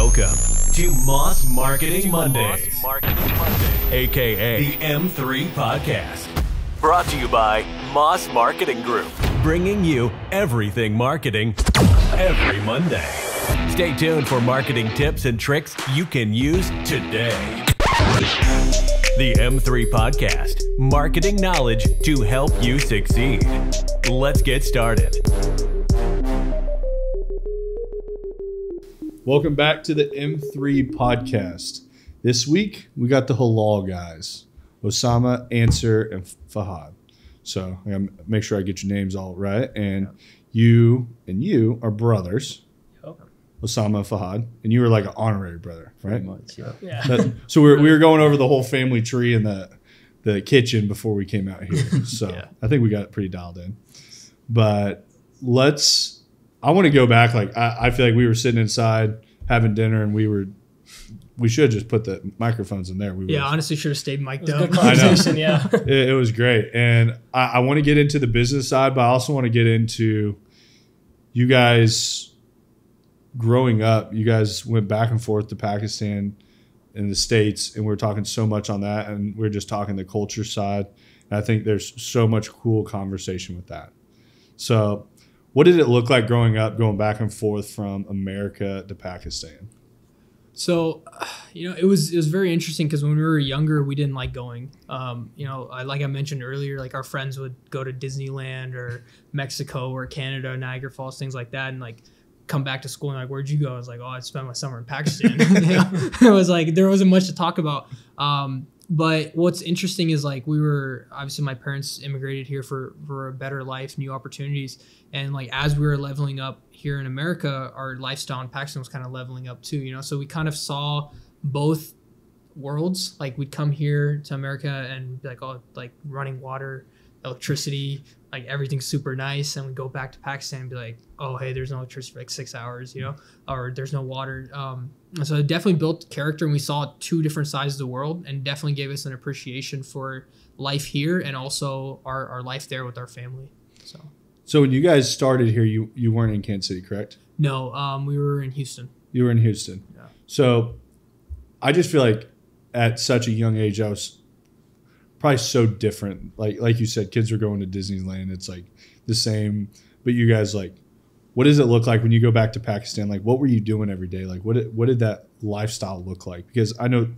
Welcome to Moss Marketing Mondays, aka the M3 Podcast. Brought to you by Moss Marketing Group, bringing you everything marketing every Monday. Stay tuned for marketing tips and tricks you can use today. The M3 Podcast, marketing knowledge to help you succeed. Let's get started. Welcome back to the M3 Podcast. This week, we got the Halal Guys, Osama, Answer, and Fahad. So I gotta make sure I get your names all right. And you are brothers, Osama and Fahad, and you were like an honorary brother, right? Pretty much, yeah. So we were going over the whole family tree in the kitchen before we came out here. So yeah. I think we got it pretty dialed in. But I want to go back. Like I feel like we were sitting inside having dinner, and we should have just put the microphones in there. Honestly, should have stayed mic'd up. Good conversation, yeah. It was great, and I want to get into the business side, but I also want to get into you guys growing up. You guys went back and forth to Pakistan and the States, and we were talking so much on that, and we are just talking the culture side. And I think there's so much cool conversation with that. So what did it look like growing up, going back and forth from America to Pakistan? So, it was very interesting because when we were younger, we didn't like going. Like I mentioned earlier, like our friends would go to Disneyland or Mexico or Canada, Niagara Falls, things like that, and like come back to school and like, where'd you go? I was like, I spent my summer in Pakistan. It was like there wasn't much to talk about. But what's interesting is like obviously my parents immigrated here for a better life, new opportunities. And like as we were leveling up here in America, our lifestyle in Pakistan was kind of leveling up too, So we kind of saw both worlds. Like we'd come here to America and be like, like running water, electricity, like everything's super nice. And we go back to Pakistan and be like, hey, there's no electricity for like 6 hours, or there's no water. So it definitely built character, and we saw two different sides of the world, and definitely gave us an appreciation for life here and also our life there with our family. So when you guys started here, you weren't in Kansas City, correct? No, we were in Houston. You were in Houston. Yeah. So I just feel like at such a young age, I was probably so different. Like you said, kids were going to Disneyland. It's like the same, but you guys like, what does it look like when you go back to Pakistan? Like, what were you doing every day? Like, what did that lifestyle look like? Because I know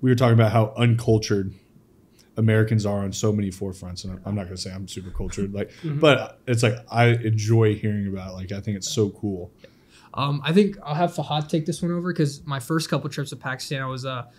we were talking about how uncultured Americans are on so many forefronts, and I'm not going to say I'm super cultured, like, but it's like I enjoy hearing about it. Like, I think it's so cool. I think I'll have Fahad take this one over because my first couple trips to Pakistan, I was kind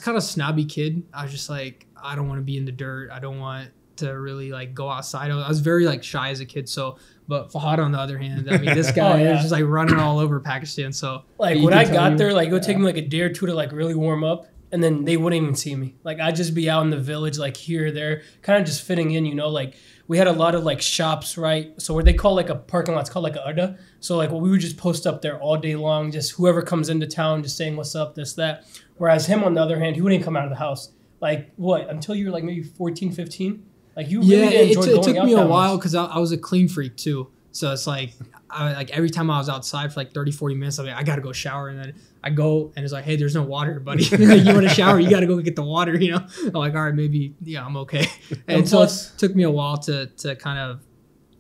of a snobby kid. I was just like, I don't want to be in the dirt. I don't want to really like go outside. I was very like shy as a kid. So, but Fahad on the other hand, I mean, this guy is just like running all over Pakistan. So like when I got there, like it would take me like a day or two to like really warm up, and then they wouldn't even see me. Like I'd just be out in the village, like here or there, kind of just fitting in, like we had a lot of like shops, right? So where they call like a parking lot, it's called like a Adda. So like we would just post up there all day long, just whoever comes into town, just saying what's up, this, that. Whereas him on the other hand, he wouldn't come out of the house. Like what, until you were like maybe 14, 15? Like you really enjoyed going out. It took me a while because I was a clean freak too. So it's like, every time I was outside for like 30, 40 minutes, I'm like, I got to go shower. And then I go and it's like, hey, there's no water, buddy. You want to shower? You got to go get the water, I'm like, all right, maybe, I'm okay. And so it took me a while to kind of,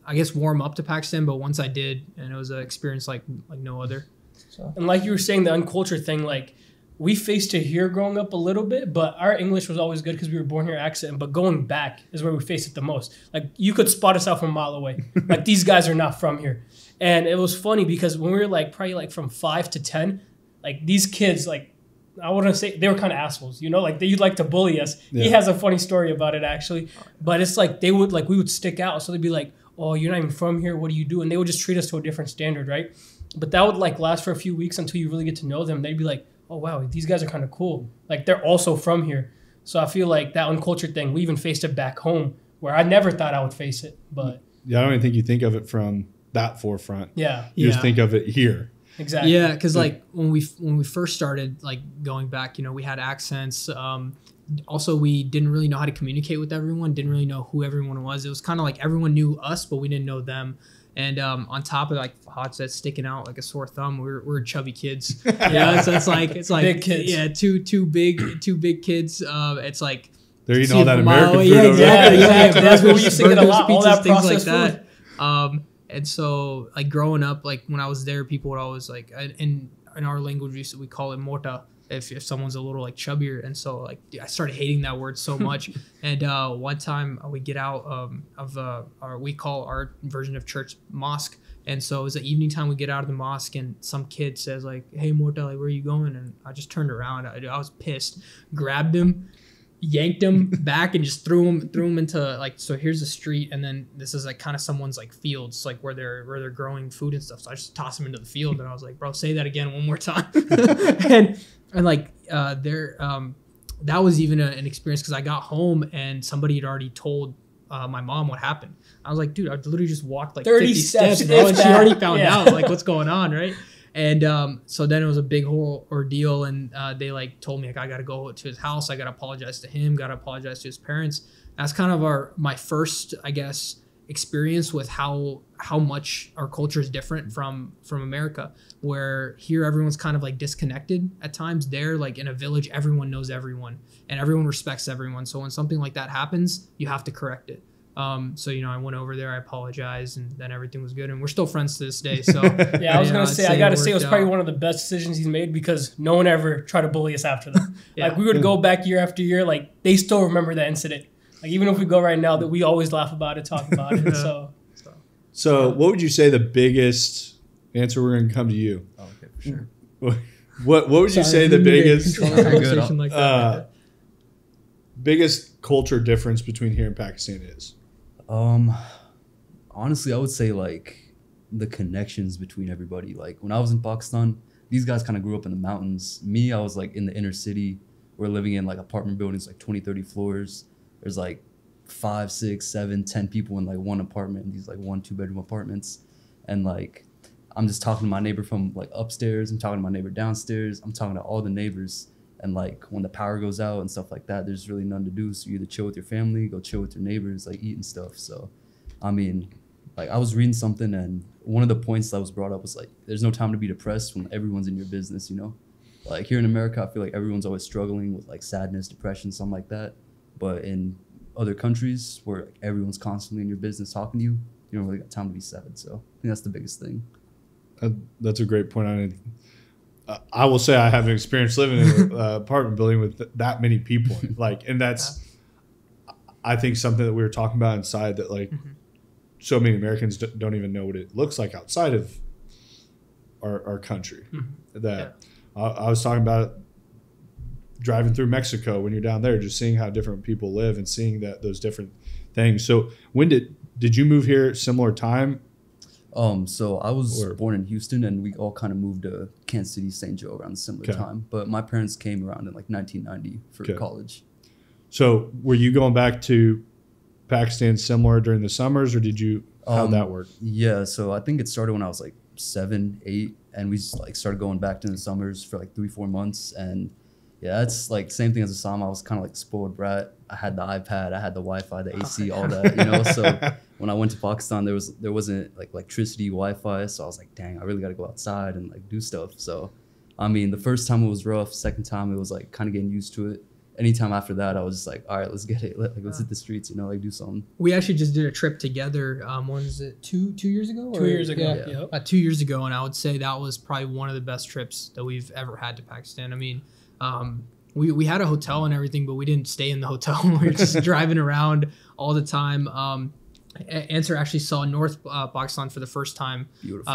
I guess, warm up to Pakistan. But once I did, and it was an experience like no other. So. And like you were saying, the uncultured thing, like, we faced it here growing up a little bit, but our English was always good because we were born here accent. But going back is where we faced it the most. Like you could spot us out from a mile away. Like these guys are not from here. And it was funny because when we were like probably like from 5 to 10, like these kids, like I wouldn't say they were kind of assholes, like they'd like to bully us. Yeah. He has a funny story about it actually. But it's like we would stick out. So they'd be like, oh, you're not even from here. What do you do? And they would just treat us to a different standard, right? But that would like last for a few weeks until you really get to know them. They'd be like, oh, wow, these guys are kind of cool. Like, they're also from here. So I feel like that uncultured thing, we even faced it back home where I never thought I would face it. But yeah, I don't even think you think of it from that forefront. Yeah. You just think of it here. Exactly. Yeah, because like when we first started like going back, we had accents. Also, we didn't really know how to communicate with everyone, didn't really know who everyone was. It was kind of like everyone knew us, but we didn't know them. And on top of like Hots that's sticking out like a sore thumb, we're chubby kids. Yeah, so it's like big kids. Yeah, two big kids. It's like they're eating all that American food. Yeah, exactly. Yeah, that's what we Burgers, used to get a lot. All that things like processed that. And so like growing up, like when I was there, people would always like in our language we call it mota. If someone's a little like chubbier, and so like I started hating that word so much. And one time we get out we call our version of church mosque, and so it was the evening time. We get out of the mosque, and some kid says like, "Hey Morta, like where are you going?" And I just turned around. I was pissed, grabbed him, yanked him back, and just threw him into like, so here's the street, and then this is like kind of someone's like fields, like where they're growing food and stuff. So I just tossed him into the field, and I was like, bro, say that again one more time. and like that was even an experience, because I got home and somebody had already told my mom what happened. I was like, dude, I literally just walked like 50 steps, bro, and she already found out like what's going on, right? And so then it was a big whole ordeal, and they like told me like I got to go to his house, I got to apologize to him, got to apologize to his parents. That's kind of my first, I guess, experience with how much our culture is different from America, where here everyone's kind of like disconnected at times. There, like in a village, everyone knows everyone and everyone respects everyone. So when something like that happens, you have to correct it. So, I went over there, I apologized, and then everything was good. And we're still friends to this day. So yeah, I was going to say, I got to say it was probably one of the best decisions he's made, because no one ever tried to bully us after that. Like we would go back year after year, like they still remember that incident. Like even if we go right now, that we always laugh about it, talk about it. So what would you say the biggest answer? We're going to come to you. Oh, okay, for sure. What would you say the biggest biggest culture difference between here and Pakistan is? Honestly, I would say like the connections between everybody. Like when I was in Pakistan, these guys kind of grew up in the mountains. Me, I was like in the inner city. We're living in like apartment buildings, like 20, 30 floors. There's like 5, 6, 7, 10 people in like one apartment, in these like 1, 2-bedroom apartments. And like I'm just talking to my neighbor from like upstairs, I'm talking to my neighbor downstairs, I'm talking to all the neighbors. And like when the power goes out and stuff like that, there's really none to do. So you either chill with your family, go chill with your neighbors, like eat and stuff. So I mean, like I was reading something, and one of the points that was brought up was like, there's no time to be depressed when everyone's in your business, Like here in America, I feel like everyone's always struggling with like sadness, depression, something like that. But in other countries where like, everyone's constantly in your business talking to you, you don't really got time to be sad. So I think that's the biggest thing. That's a great point. I will say I have an experience living in an apartment building with that many people. And that's, I think, something that we were talking about inside, that like so many Americans don't even know what it looks like outside of our country. I was talking about driving through Mexico when you're down there, just seeing how different people live and seeing those different things. So when did you move here similar time? So I was born in Houston, and we all kind of moved to Kansas City, St. Joe around a similar time. But my parents came around in like 1990 for college. So were you going back to Pakistan similar during the summers, or did you, how'd that work? Yeah, so I think it started when I was like 7, 8, and we just like started going back to the summers for like 3-4 months. And yeah, that's like same thing as Assam. I was kind of like spoiled brat. I had the iPad, I had the Wi-Fi, the AC, all that, So when I went to Pakistan, there wasn't like electricity, Wi-Fi. So I was like, dang, I really got to go outside and like do stuff. So, I mean, the first time it was rough. Second time it was like kind of getting used to it. Anytime after that, I was just like, all right, let's get it. Let's hit the streets, like do something. We actually just did a trip together. When was it? 2 years ago? 2 years ago. Yeah. Yep. 2 years ago, and I would say that was probably one of the best trips that we've ever had to Pakistan. I mean, we had a hotel and everything, but we didn't stay in the hotel. We were just driving around all the time. Answer actually saw North Pakistan for the first time,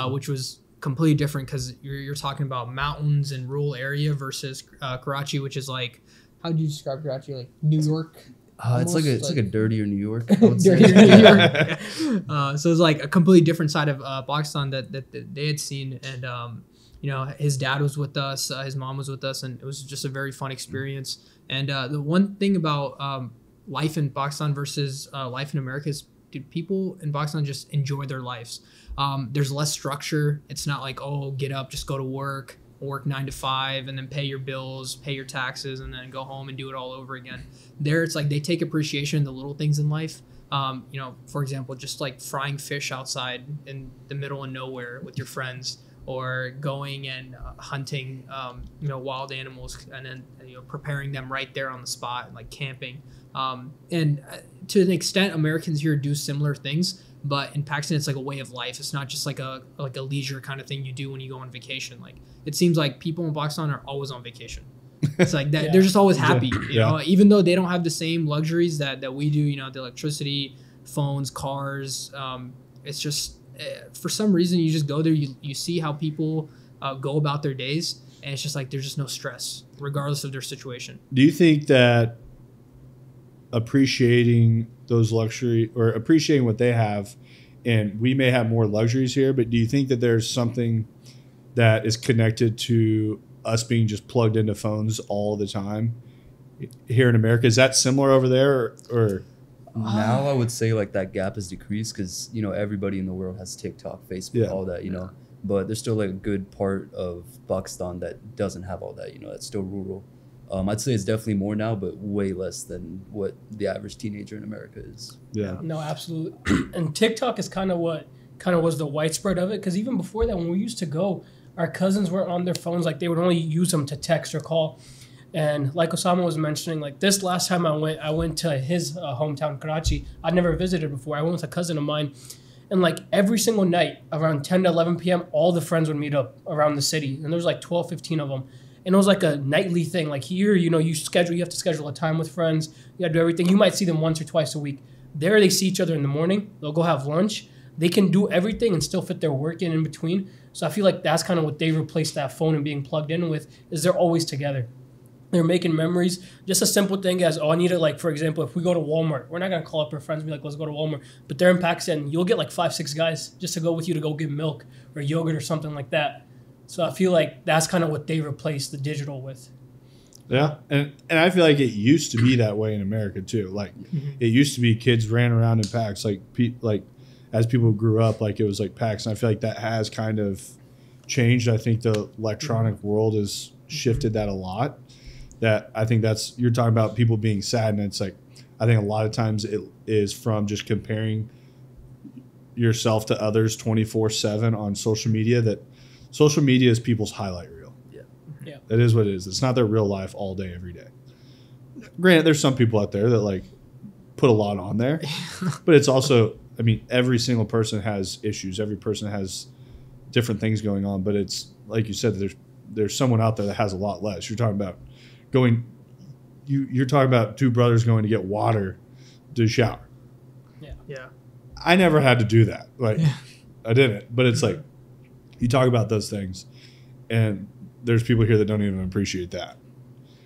which was completely different, because you're talking about mountains and rural area versus Karachi, which is like, how do you describe Karachi? Like New York? It's like a dirtier New York. I would say. Dirtier New York. So it's like a completely different side of Pakistan that they had seen, and his dad was with us, his mom was with us, and it was just a very fun experience. And the one thing about life in Pakistan versus life in America is, people in Pakistan just enjoy their lives. There's less structure. It's not like, oh, get up, just go to work 9 to 5, and then pay your bills, pay your taxes, and then go home and do it all over again. There, it's like they take appreciation in the little things in life. You know, for example, just like frying fish outside in the middle of nowhere with your friends, or going and hunting, you know, wild animals, and then, you know, preparing them right there on the spot, like camping. And to an extent, Americans here do similar things, but in Pakistan, it's like a way of life. It's not just like a leisure kind of thing you do when you go on vacation. Like, it seems like people in Pakistan are always on vacation. It's like that. They're just always happy, you know, even though they don't have the same luxuries that we do, you know, the electricity, phones, cars. It's just, for some reason, you just go there, you see how people go about their days, and it's just like there's just no stress, regardless of their situation. Do you think that appreciating those luxury, or appreciating what they have, and we may have more luxuries here, but do you think that there's something that is connected to us being just plugged into phones all the time here in America? Is that similar over there, or? Now I would say like that gap has decreased because, you know, everybody in the world has TikTok, Facebook, all that, you know, but there's still like a good part of Pakistan that doesn't have all that, you know, that's still rural. I'd say it's definitely more now, but way less than what the average teenager in America is. Yeah. No, absolutely. And TikTok is kind of was the widespread of it, because even before that, when we used to go, our cousins weren't on their phones. Like, they would only use them to text or call. And like Osama was mentioning, like this last time I went to his hometown, Karachi. I'd never visited before. I went with a cousin of mine. And like every single night around 10 to 11 p.m., all the friends would meet up around the city. And there was like 12, 15 of them. And it was like a nightly thing. Like here, you know, you have to schedule a time with friends. You got to do everything. You might see them once or twice a week. There they see each other in the morning. They'll go have lunch. They can do everything and still fit their work in between. So I feel like that's kind of what they replaced that phone and being plugged in with, is they're always together. They're making memories. Just a simple thing as, I need to, like, for example, if we go to Walmart, we're not going to call up our friends and be like, let's go to Walmart. But they're in Pakistan. You'll get like 5-6 guys just to go with you to go get milk or yogurt or something like that. So I feel like that's kind of what they replaced the digital with. Yeah, and I feel like it used to be that way in America too. Like, it used to be kids ran around in packs. Like as people grew up, like it was like packs. And I feel like that has kind of changed. I think the electronic world has shifted that a lot. That I think that's, you're talking about people being sad, and it's like, I think a lot of times it is from just comparing yourself to others 24/7 on social media. That social media is people's highlight reel. Yeah, that is what it is. It's not their real life all day every day. Granted, there's some people out there that like put a lot on there, but it's also, I mean, every single person has issues. Every person has different things going on, but it's like you said, there's someone out there that has a lot less. You're talking about you're talking about two brothers going to get water to shower. Yeah. I never had to do that. Like, I didn't. But it's like, you talk about those things, and there's people here that don't even appreciate that.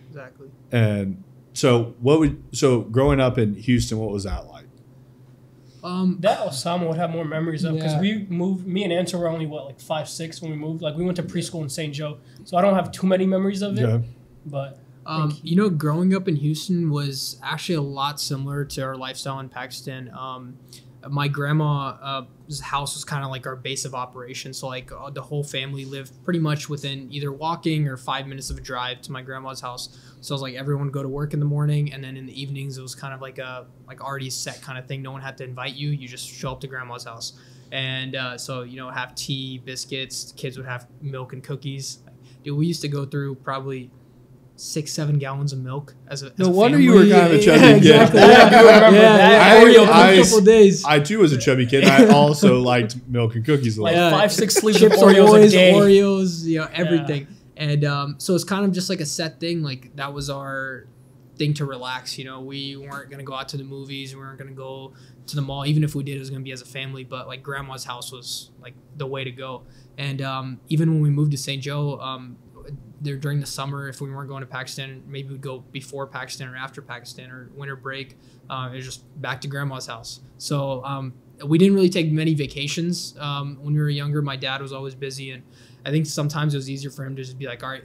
Exactly. And so growing up in Houston, what was that like? That Osama would have more memories of, because we moved. Me and Ansel were only like 5, 6 when we moved. Like, we went to preschool in St. Joe, so I don't have too many memories of it. Yeah. But you know, growing up in Houston was actually a lot similar to our lifestyle in Pakistan. My grandma's house was kind of like our base of operations. So like the whole family lived pretty much within either walking or 5 minutes of a drive to my grandma's house. So it was like everyone would go to work in the morning, and then in the evenings it was kind of like a already set kind of thing. No one had to invite you. You just show up to grandma's house. And so, you know, have tea, biscuits. Kids would have milk and cookies. Dude, we used to go through probably 6-7 gallons of milk as a wonder family. you were kind of a chubby kid. Exactly. I couple days. I too was a chubby kid. I also liked milk and cookies a lot. like 5-6 sleeves of Chips Oreos a day. Oreos, you know, everything. And so it's kind of just like a set thing. Like, that was our thing to relax. You know, we weren't going to go out to the movies. We weren't going to go to the mall. Even if we did, it was going to be as a family. But like, grandma's house was like the way to go. And even when we moved to St. Joe, there during the summer, if we weren't going to Pakistan, maybe we'd go before Pakistan or after Pakistan or winter break. It was just back to grandma's house. So we didn't really take many vacations when we were younger. My dad was always busy, and I think sometimes it was easier for him to just be like, all right,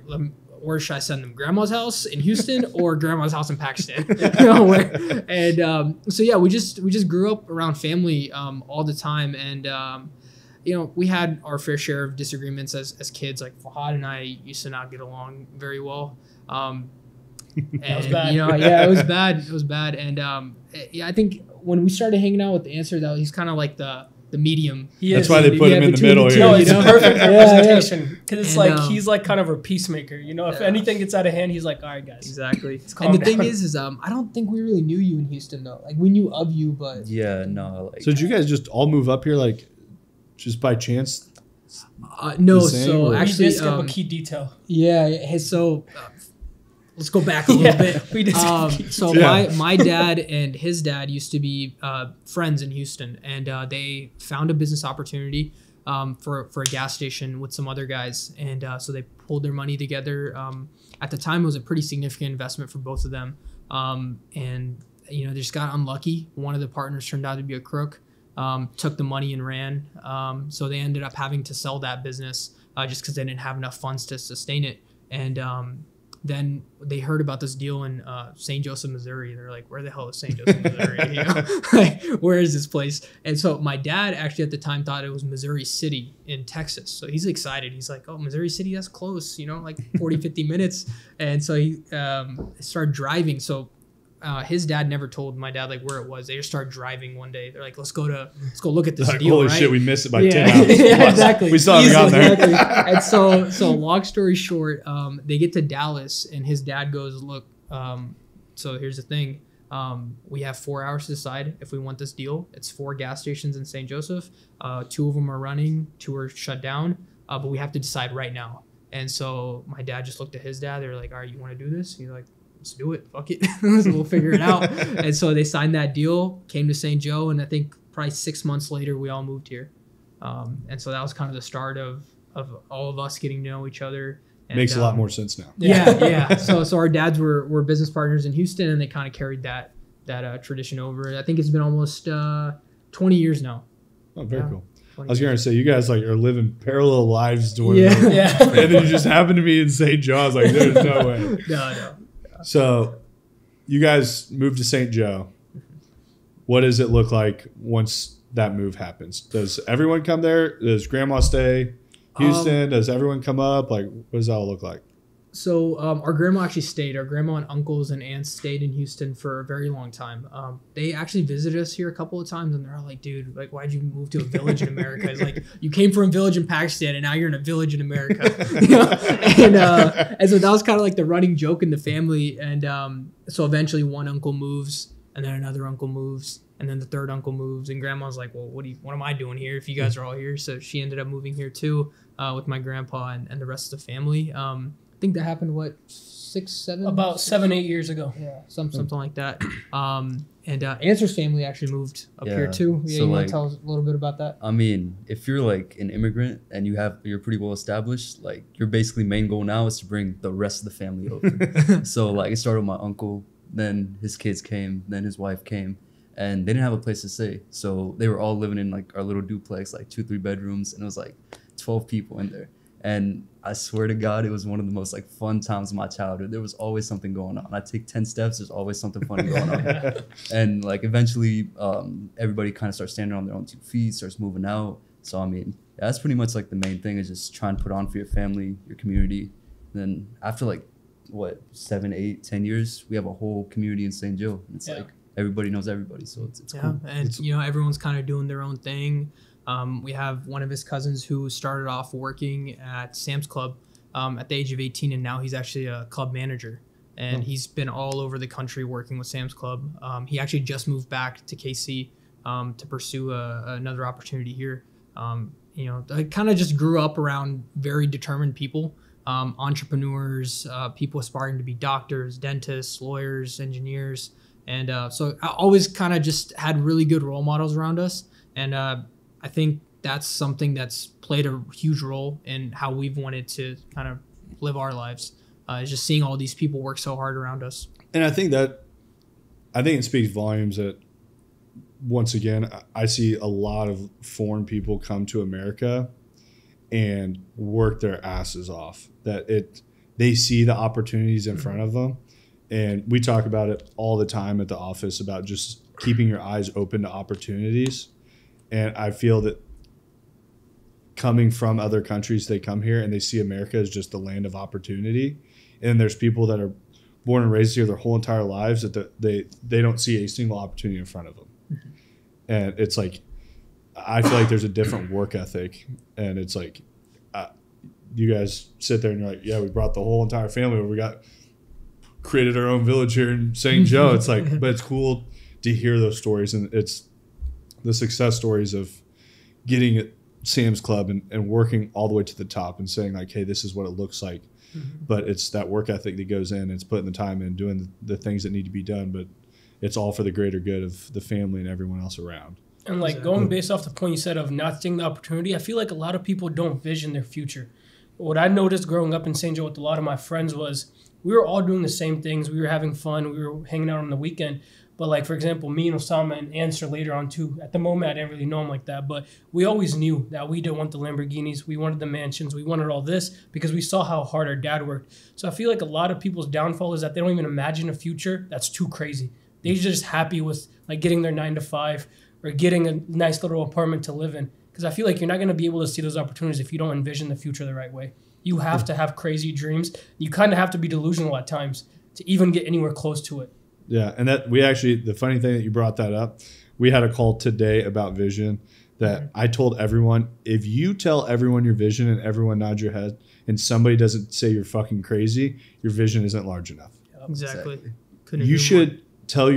where should I send them? Grandma's house in Houston or grandma's house in Pakistan? You know, and so yeah, we just grew up around family all the time, and you know, we had our fair share of disagreements as kids. Like, Fahad and I used to not get along very well. And, was bad. It was bad. It was bad. And yeah, I think when we started hanging out with Answer, that he's kind of like the medium. That's why they put him in the middle here. No, it's perfect representation because it's And, like he's like kind of a peacemaker. If anything gets out of hand, he's like, all right, guys. Exactly. calm And the down. thing is I don't think we really knew you in Houston though. Like we knew of you, but Yeah, no. Like, So did you guys just all move up here like just by chance? no. The same, So or- We actually, did skip a key detail. let's go back a little bit. We did. So Yeah. my dad and his dad used to be friends in Houston, and they found a business opportunity for a gas station with some other guys, and so they pulled their money together. At the time, it was a pretty significant investment for both of them, and they just got unlucky. One of the partners turned out to be a crook, took the money and ran. So they ended up having to sell that business just because they didn't have enough funds to sustain it, and then they heard about this deal in St. Joseph, Missouri. They're like, where the hell is St. Joseph, Missouri? Like, where is this place? And so my dad actually at the time thought it was Missouri City in Texas. So he's excited. He's like, oh, Missouri City, that's close, like 40, 50 minutes. And so he started driving. So his dad never told my dad like where it was. They just started driving one day. They're like, let's go look at this Like, deal. holy right? shit, we missed it by Yeah. 10 hours. Yeah, exactly. We still haven't gotten there. Exactly. And so long story short, they get to Dallas and his dad goes, look, so here's the thing. We have 4 hours to decide if we want this deal. It's 4 gas stations in St. Joseph. 2 of them are running, 2 are shut down, but we have to decide right now. And so my dad just looked at his dad. They're like, all right, you want to do this? He's like, let's do it. Fuck it. So we'll figure it out. And so they signed that deal, came to St. Joe, and I think probably 6 months later, we all moved here. And so that was kind of the start of all of us getting to know each other. And, Makes a lot more sense now. Yeah. So our dads were business partners in Houston, and they kind of carried that tradition over. I think it's been almost 20 years now. Oh, very Yeah. cool. I was going to say, you guys like are living parallel lives to one Yeah. another. Yeah. And then you just happen to be in St. John's. Like, there's no way. No. So you guys moved to St. Joe. What does it look like once that move happens? Does everyone come there? Does grandma stay Houston? Does everyone come up? Like, what does that all look like? So our grandma actually stayed. Our grandma and uncles and aunts stayed in Houston for a very long time. They actually visited us here a couple of times, and they're all like, dude, like, why'd you move to a village in America? It's like, you came from a village in Pakistan, and now you're in a village in America. And so that was kind of like the running joke in the family. And so eventually one uncle moves, and then another uncle moves, and then the third uncle moves. And grandma's like, well, what am I doing here if you guys are all here? So she ended up moving here too with my grandpa and the rest of the family. I think that happened, what, 6, 7? About 7, 8 years ago. Yeah, something like that. And Answer's family actually moved up here too. Yeah, so you want like, to tell us a little bit about that? I mean, if you're like an immigrant and you're pretty well established, like your basically main goal now is to bring the rest of the family over. So like it started with my uncle, then his kids came, then his wife came, and they didn't have a place to stay. So they were all living in like our little duplex, like 2-3 bedrooms, and it was like 12 people in there. And I swear to God, it was one of the most like fun times of my childhood. There was always something going on. I take 10 steps, there's always something funny going on. And like eventually, everybody kind of starts standing on their own 2 feet, starts moving out. So I mean, that's pretty much like the main thing is just trying to put on for your family, your community. And then after like 7, 8, 10 years, we have a whole community in St. Joe. And it's like everybody knows everybody, so it's cool. And everyone's kind of doing their own thing. We have one of his cousins who started off working at Sam's Club at the age of 18, and now he's actually a club manager. And he's been all over the country working with Sam's Club. He actually just moved back to KC to pursue another opportunity here. I kind of just grew up around very determined people, entrepreneurs, people aspiring to be doctors, dentists, lawyers, engineers. And so I always kind of just had really good role models around us. And I think that's something that's played a huge role in how we've wanted to kind of live our lives. Is just seeing all these people work so hard around us. And I think it speaks volumes that, once again, I see a lot of foreign people come to America and work their asses off. They see the opportunities in front of them. And we talk about it all the time at the office about just keeping your eyes open to opportunities. And I feel that coming from other countries, they come here and they see America as just the land of opportunity. And there's people that are born and raised here their whole entire lives that they don't see a single opportunity in front of them. Mm-hmm. And it's like, I feel like there's a different work ethic, and it's like, you guys sit there and you're like, yeah, we brought the whole entire family over. We created our own village here in St. Joe. It's like, but it's cool to hear those stories, and it's the success stories of getting at Sam's Club and working all the way to the top and saying like, hey, this is what it looks like. Mm-hmm. But it's that work ethic that goes in. It's putting the time in, doing the things that need to be done, but it's all for the greater good of the family and everyone else around. And like going based off the point you said of not seeing the opportunity, I feel like a lot of people don't vision their future. What I noticed growing up in St. Joe with a lot of my friends was we were all doing the same things. We were having fun. We were hanging out on the weekend. But like, for example, me and Osama and Answer later on too, at the moment I didn't really know him like that, but we always knew that we didn't want the Lamborghinis. We wanted the mansions. We wanted all this because we saw how hard our dad worked. So I feel like a lot of people's downfall is that they don't even imagine a future that's too crazy. They're just happy with like getting their 9 to 5 or getting a nice little apartment to live in. Because I feel like you're not going to be able to see those opportunities if you don't envision the future the right way. You have to have crazy dreams. You kind of have to be delusional at times to even get anywhere close to it. Yeah, and that the funny thing that you brought that up, we had a call today about vision that I told everyone, if you tell everyone your vision and everyone nods your head and somebody doesn't say you're fucking crazy, your vision isn't large enough. Exactly. You should tell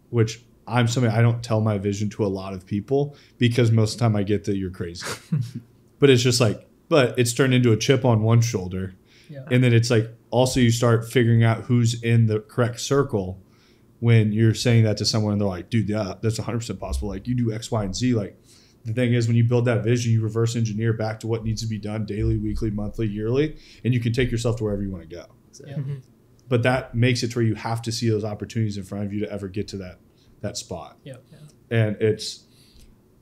which I'm somebody, I don't tell my vision to a lot of people because most of the time I get that you're crazy. But it's just like, but it's turned into a chip on one shoulder. Yeah. And then it's like, also you start figuring out who's in the correct circle when you're saying that to someone and they're like, dude, yeah, that's 100% possible. Like you do X, Y, and Z. Like the thing is when you build that vision, you reverse engineer back to what needs to be done daily, weekly, monthly, yearly, and you can take yourself to wherever you want to go. Yeah. Mm-hmm. But that makes it to where you have to see those opportunities in front of you to ever get to that spot. Yeah. And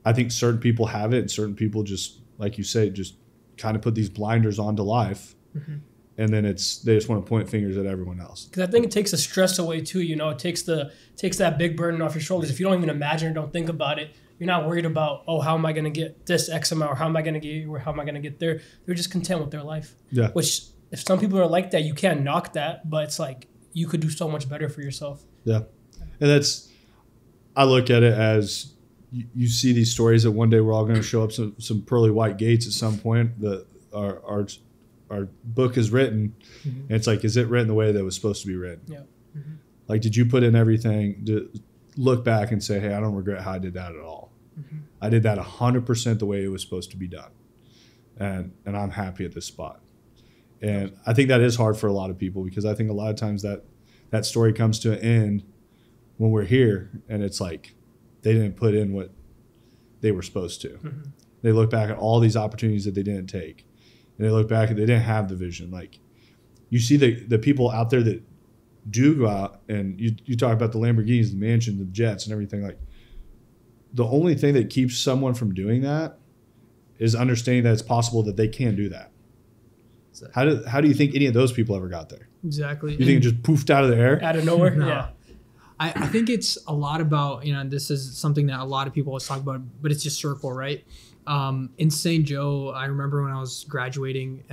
I think certain people have it and certain people just, like you say, just kind of put these blinders onto life. Mm-hmm. And then they just want to point fingers at everyone else. Because I think it takes the stress away too. You know, it takes that big burden off your shoulders. If you don't even imagine or don't think about it, you're not worried about, oh, how am I going to get this X amount, or how am I going to get, or how am I going to get there? They're just content with their life. Yeah. Which, if some people are like that, you can't knock that, but it's like you could do so much better for yourself. Yeah, and I look at it as you see these stories that one day we're all going to show up some pearly white gates at some point. That our book is written, mm-hmm. and it's like, is it written the way that it was supposed to be written? Yeah. Mm-hmm. Like, did you put in everything to look back and say, hey, I don't regret how I did that at all. Mm-hmm. I did that 100% the way it was supposed to be done, and I'm happy at this spot. And I think that is hard for a lot of people because I think a lot of times that story comes to an end when we're here, and it's like they didn't put in what they were supposed to. Mm-hmm. They look back at all these opportunities that they didn't take. And they look back and they didn't have the vision. Like you see the people out there that do go out and you talk about the Lamborghinis, the mansions, the jets and everything. Like the only thing that keeps someone from doing that is understanding that it's possible that they can do that. Exactly. How do you think any of those people ever got there? Exactly. You think it just poofed out of the air? Out of nowhere? No. Yeah. I think it's a lot about, and this is something that a lot of people always talk about, but it's just circle, right? In St. Joe, I remember when I was graduating,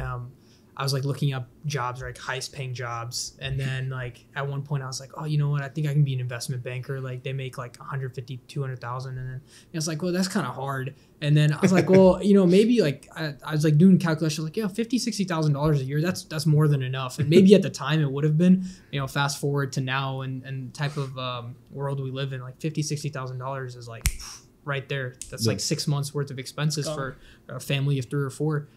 I was like looking up jobs, like highest paying jobs. And then like at one point I was like, oh, you know what? I think I can be an investment banker. Like they make like 150, 200,000. And then I was like, well, that's kind of hard. And then I was like, well, maybe like I was like doing calculations like, $50,000, $60,000 a year. That's more than enough. And maybe at the time it would have been, fast forward to now and type of world we live in, like $50,000, $60,000 is like right there. That's like 6 months worth of expenses for a family of 3 or 4.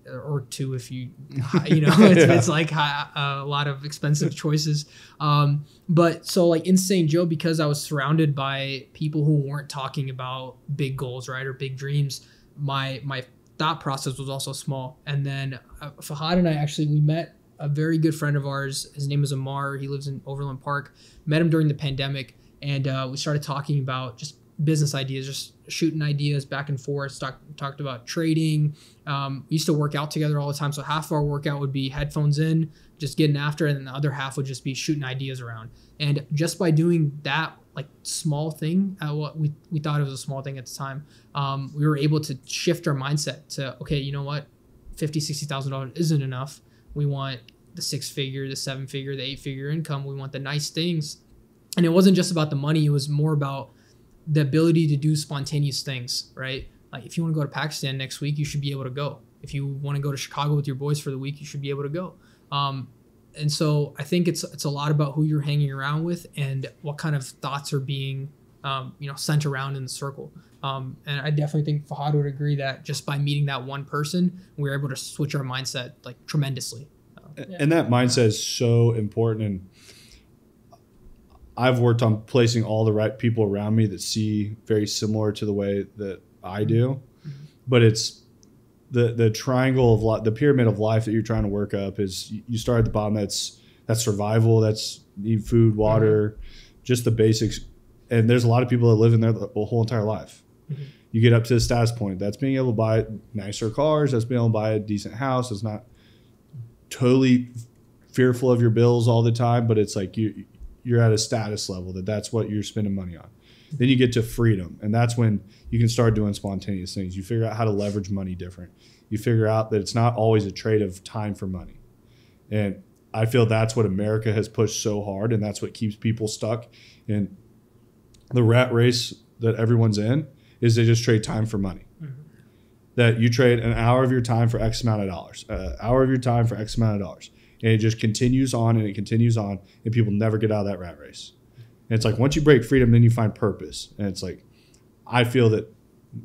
Or 2 if it's like a lot of expensive choices. But so like in St. Joe, because I was surrounded by people who weren't talking about big goals, right, or big dreams, my thought process was also small. And then Fahad and I we met a very good friend of ours. His name is Amar. He lives in Overland Park. Met him during the pandemic, and we started talking about just business ideas, just shooting ideas back and forth. Talked about trading. We used to work out together all the time. So half of our workout would be headphones in, just getting after it, and then the other half would just be shooting ideas around. And just by doing that, like small thing, what we thought it was a small thing at the time, we were able to shift our mindset to, okay, you know what, $50,000, $60,000 isn't enough. We want the 6-figure, the 7-figure, the 8-figure income. We want the nice things. And it wasn't just about the money. It was more about the ability to do spontaneous things, right? Like if you want to go to Pakistan next week, you should be able to go. If you want to go to Chicago with your boys for the week, you should be able to go. And so I think it's a lot about who you're hanging around with and what kind of thoughts are being, sent around in the circle. And I definitely think Fahad would agree that just by meeting that one person, we were able to switch our mindset like tremendously. And that mindset is so important. And I've worked on placing all the right people around me that see very similar to the way that I do. But it's the triangle of life, the pyramid of life that you're trying to work up is you start at the bottom. That's survival. That's need food, water, just the basics. And there's a lot of people that live in there the whole entire life. You get up to the status point. That's being able to buy nicer cars. That's being able to buy a decent house. It's not totally fearful of your bills all the time, but it's like you're at a status level that's what you're spending money on. Then you get to freedom, and that's when you can start doing spontaneous things. You figure out how to leverage money different. You figure out that it's not always a trade of time for money. And I feel that's what America has pushed so hard, and that's what keeps people stuck in the rat race that everyone's in, is they just trade time for money. That you trade an hour of your time for X amount of dollars, an hour of your time for X amount of dollars. And it just continues on and it continues on, and people never get out of that rat race. And it's like once you break freedom, then you find purpose. And it's like, I feel that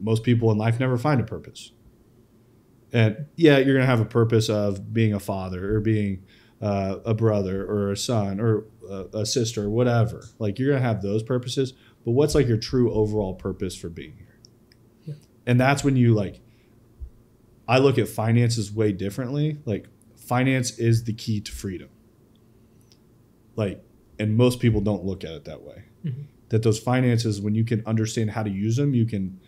most people in life never find a purpose. And yeah, you're going to have a purpose of being a father or being a brother or a son or a sister or whatever. Like you're going to have those purposes, but what's like your true overall purpose for being here? Yeah. And that's when you I look at finances way differently. Like finance is the key to freedom. And most people don't look at it that way. That those finances, when you can understand how to use them, you can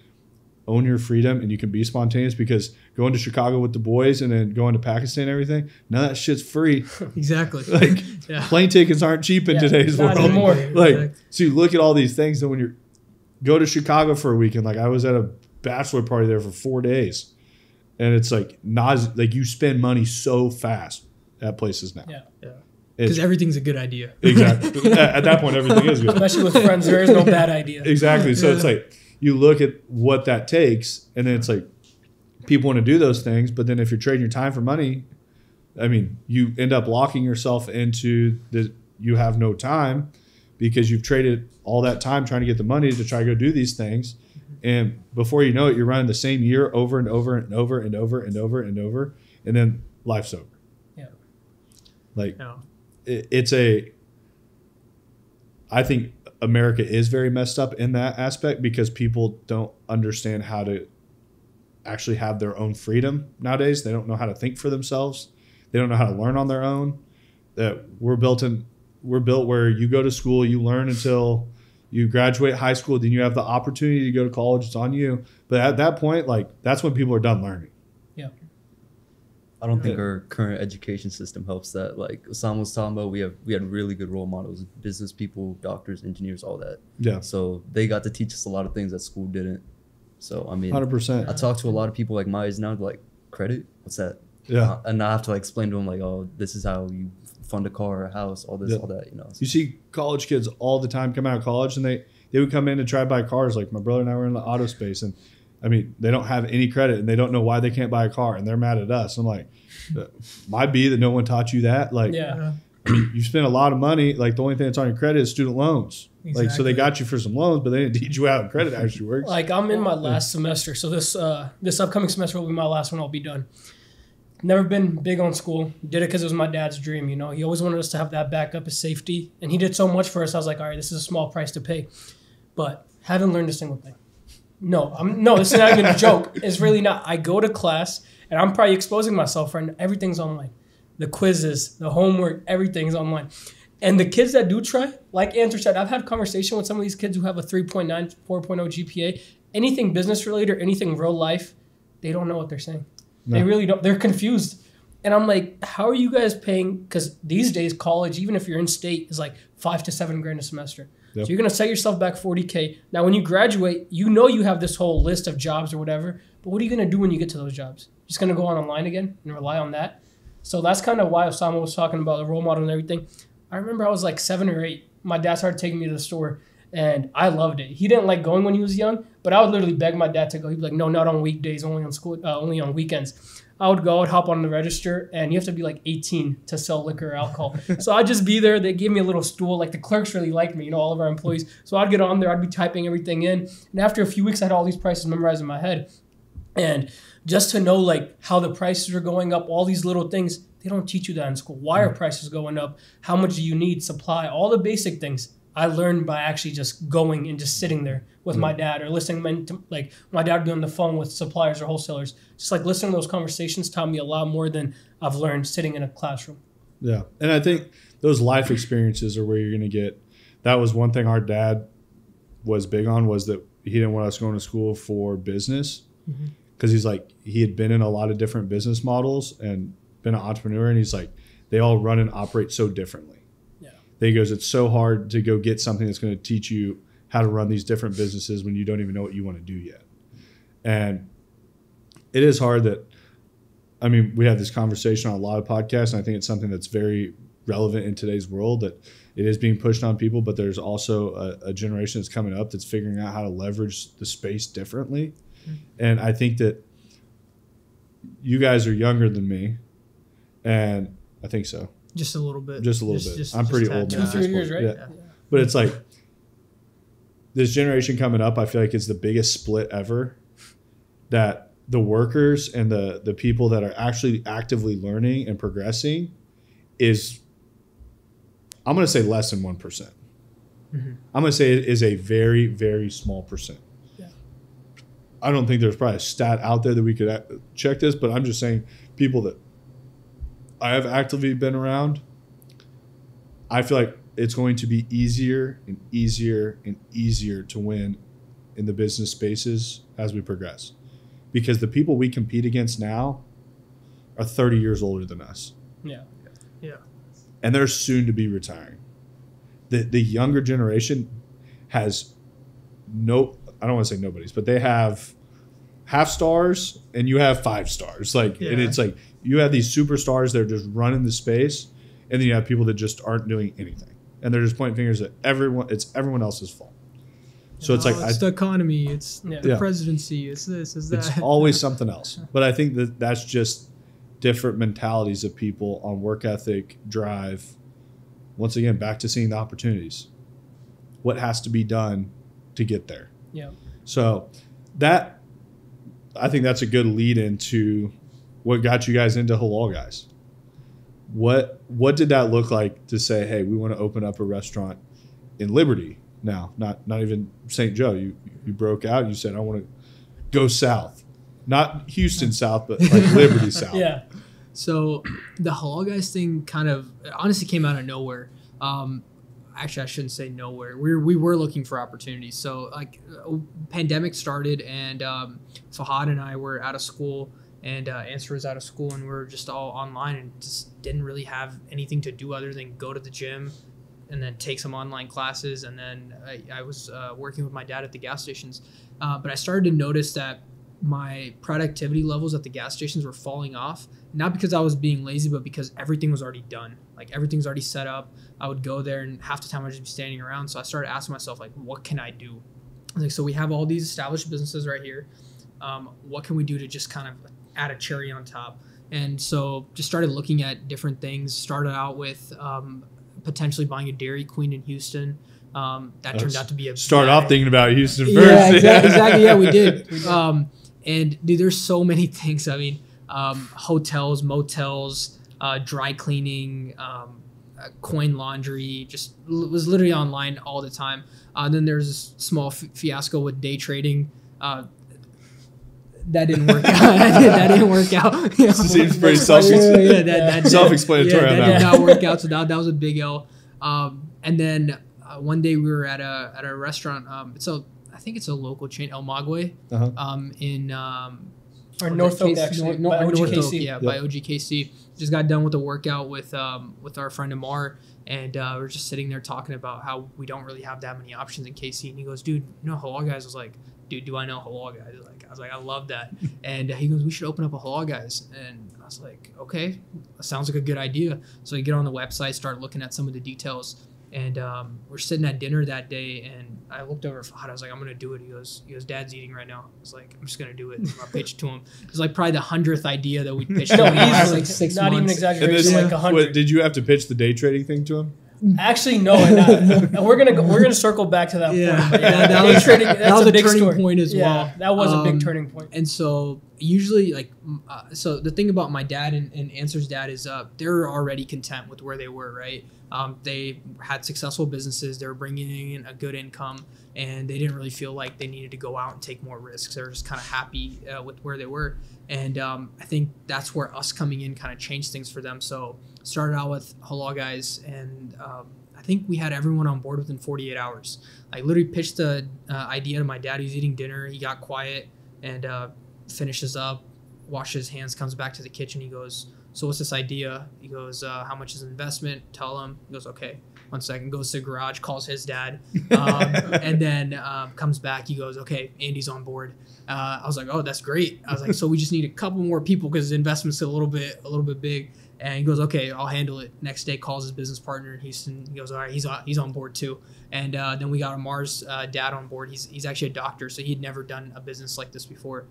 own your freedom and you can be spontaneous, because going to Chicago with the boys and then going to Pakistan and everything, none of that shit's free. Exactly. Plane tickets aren't cheap in today's world. Anymore. So you look at all these things, and when you go to Chicago for a weekend, like I was at a bachelor party there for 4 days, and it's like you spend money so fast at places now. Yeah. Because everything's a good idea. Exactly. At that point, everything is good. Especially with friends, there is no bad idea. Exactly. So it's like you look at what that takes, and then it's like people want to do those things, but then if you're trading your time for money, I mean, you end up locking yourself into you have no time, because you've traded all that time trying to get the money to try to go do these things. And before you know it, you're running the same year over and over and over and over and over and over, and then life's over. I think America is very messed up in that aspect, because people don't understand how to actually have their own freedom nowadays. They don't know how to think for themselves. They don't know how to learn on their own. That we're built where you go to school, you learn until you graduate high school, then you have the opportunity to go to college. It's on you. But at that point, that's when people are done learning. Yeah. I don't think our current education system helps that. Like Osama was talking about, we had really good role models, business people, doctors, engineers, all that. Yeah. So they got to teach us a lot of things that school didn't. So I mean, 100%. I talk to a lot of people like my age now, like, credit, what's that? Yeah. And I have to explain to them oh, this is how you fund a car or a house, all this, all that, So. You see college kids all the time come out of college, and they would come in and try to buy cars. Like my brother and I were in the auto space, and I mean, they don't have any credit, and they don't know why they can't buy a car, and they're mad at us. I'm like, might be that no one taught you that. I mean, you spend a lot of money. Like the only thing that's on your credit is student loans. Exactly. So they got you for some loans, but they didn't teach you how credit actually works. I'm in my last semester, so this upcoming semester will be my last one. I'll be done. Never been big on school. Did it because it was my dad's dream. He always wanted us to have that backup as safety, and he did so much for us. I was like, all right, this is a small price to pay, but haven't learned a single thing. No, this is not even a joke. It's really not. I go to class, and I'm probably exposing myself, and everything's online. The quizzes, the homework, everything's online. And the kids that do try, like Andrew said, I've had conversation with some of these kids who have a 3.9, 4.0 GPA. Anything business related or anything real life, they don't know what they're saying. No. They really don't. They're confused. And I'm like, how are you guys paying? Because these days, college, even if you're in state, is like $5,000 to $7,000 a semester. Yep. So you're going to set yourself back $40K. Now, when you graduate, you have this whole list of jobs or whatever, but what are you going to do when you get to those jobs? Just going to go online again and rely on that? So that's kind of why Osama was talking about the role model and everything. I remember I was like 7 or 8. My dad started taking me to the store, and I loved it. He didn't like going when he was young, but I would literally beg my dad to go. He'd be like, no, not on weekdays, only on weekends. I would go, I'd hop on the register, and you have to be like 18 to sell liquor or alcohol. So I'd just be there. They gave me a little stool. Like the clerks really liked me, all of our employees. So I'd get on there. I'd be typing everything in. And after a few weeks, I had all these prices memorized in my head. And just to know like how the prices are going up, all these little things, they don't teach you that in school. Why are prices going up? How much do you need? Supply, all the basic things. I learned by actually just going and just sitting there with my dad or listening to like my dad would be on the phone with suppliers or wholesalers. Just like listening to those conversations taught me a lot more than I've learned sitting in a classroom. Yeah. And I think those life experiences are where you're going to get. That was one thing our dad was big on, was that he didn't want us going to school for business, because he's like, he had been in a lot of different business models and been an entrepreneur. And he's like, they all run and operate so differently. He goes, it's so hard to go get something that's going to teach you how to run these different businesses when you don't even know what you want to do yet. And it is hard that, I mean, we have this conversation on a lot of podcasts, and I think it's something that's very relevant in today's world, that it is being pushed on people, but there's also a generation that's coming up that's figuring out how to leverage the space differently. And I think that you guys are younger than me, and I think so. Just a little bit. Just a little bit. I'm pretty old now. 2-3 years, right? Yeah. But it's like this generation coming up, I feel like it's the biggest split ever, that the workers and the people that are actually actively learning and progressing is, I'm going to say less than 1%. I'm going to say it is a very, very small percent. Yeah. I don't think there's probably a stat out there that we could check this, but I'm just saying people that I have actively been around, I feel like it's going to be easier and easier and easier to win in the business spaces as we progress. Because the people we compete against now are 30 years older than us. Yeah. Yeah. And they're soon to be retiring. The younger generation has I don't want to say nobody's, but they have half stars and you have 5 stars. Like, and it's like, you have these superstars that are just running the space, and then you have people that just aren't doing anything, and they're just pointing fingers at everyone. It's everyone else's fault. So it's like it's the economy, it's the presidency, it's this, it's that. It's always something else. But I think that that's just different mentalities of people on work ethic, drive. Once again, back to seeing the opportunities. What has to be done to get there? Yeah. So that, I think that's a good lead into what got you guys into Halal Guys. What did that look like to say, hey, we want to open up a restaurant in Liberty now, not even St. Joe. You broke out. You said, I want to go south, not Houston south, but like Liberty south. Yeah. So the Halal Guys thing kind of honestly came out of nowhere. Actually, I shouldn't say nowhere. We were looking for opportunities. So like pandemic started, and Fahad and I were out of school, and Answer was out of school, and we were just all online and just didn't really have anything to do other than go to the gym and then take some online classes. And then I was working with my dad at the gas stations. But I started to notice that my productivity levels at the gas stations were falling off, not because I was being lazy, but because everything was already done. Like everything's already set up. I would go there and half the time I'd just be standing around. So I started asking myself, like, what can I do? Like, so we have all these established businesses right here. What can we do to just kind of add a cherry on top? And so just started looking at different things. Started out with potentially buying a Dairy Queen in Houston. That turned out to be off thinking about Houston first. Yeah, exactly. Yeah, we did. And dude, there's so many things. I mean, hotels, motels, dry cleaning, coin laundry, just was literally online all the time. Then there's this small fiasco with day trading. That didn't work out. That didn't work out. Seems pretty self-explanatory. That did not work out. So that was a big L. And then one day we were at a restaurant. I think it's a local chain, El Maguey, in or North Oak, actually, by OGKC. Yeah, by OGKC. Just got done with a workout with our friend Amar, and we were just sitting there talking about how we don't really have that many options in KC. And he goes, dude, you know Halal Guys? I was like, dude, do I know Halal Guys? Like, I love that. And he goes, we should open up a Halal Guys. And I was like, okay, that sounds like a good idea. So I get on the website, start looking at some of the details. And we're sitting at dinner that day, and I looked over at Fahad. I was like, I'm going to do it. He goes, Dad's eating right now. I was like, I'm just going to do it. I pitched it to him. It was like probably the 100th idea that we pitched to him in the last like 6 Not months. even exaggeration, like 100. What, did you have to pitch the day trading thing to him? Actually, no, and we're gonna circle back to that point. But that was a big turning point as well. Yeah, that was a big turning point. And so usually, like, so the thing about my dad and Answer's dad is they're already content with where they were, right? They had successful businesses. They were bringing in a good income, and they didn't really feel like they needed to go out and take more risks. They were just kind of happy with where they were. And I think that's where us coming in kind of changed things for them. So started out with Halal Guys, and I think we had everyone on board within 48 hours. I literally pitched the idea to my dad. He was eating dinner. He got quiet and finishes up, washes his hands, comes back to the kitchen. He goes, so what's this idea? He goes, how much is the investment? Tell him. He goes, okay. 1 second, goes to the garage, calls his dad, and then comes back. He goes, okay, Andy's on board. I was like, oh, that's great. I was like, so we just need a couple more people because the investment's a little bit big. And he goes, okay, I'll handle it. Next day, calls his business partner in Houston. He goes, all right, he's on board too. And then we got Amar's dad on board. He's actually a doctor, so he'd never done a business like this before.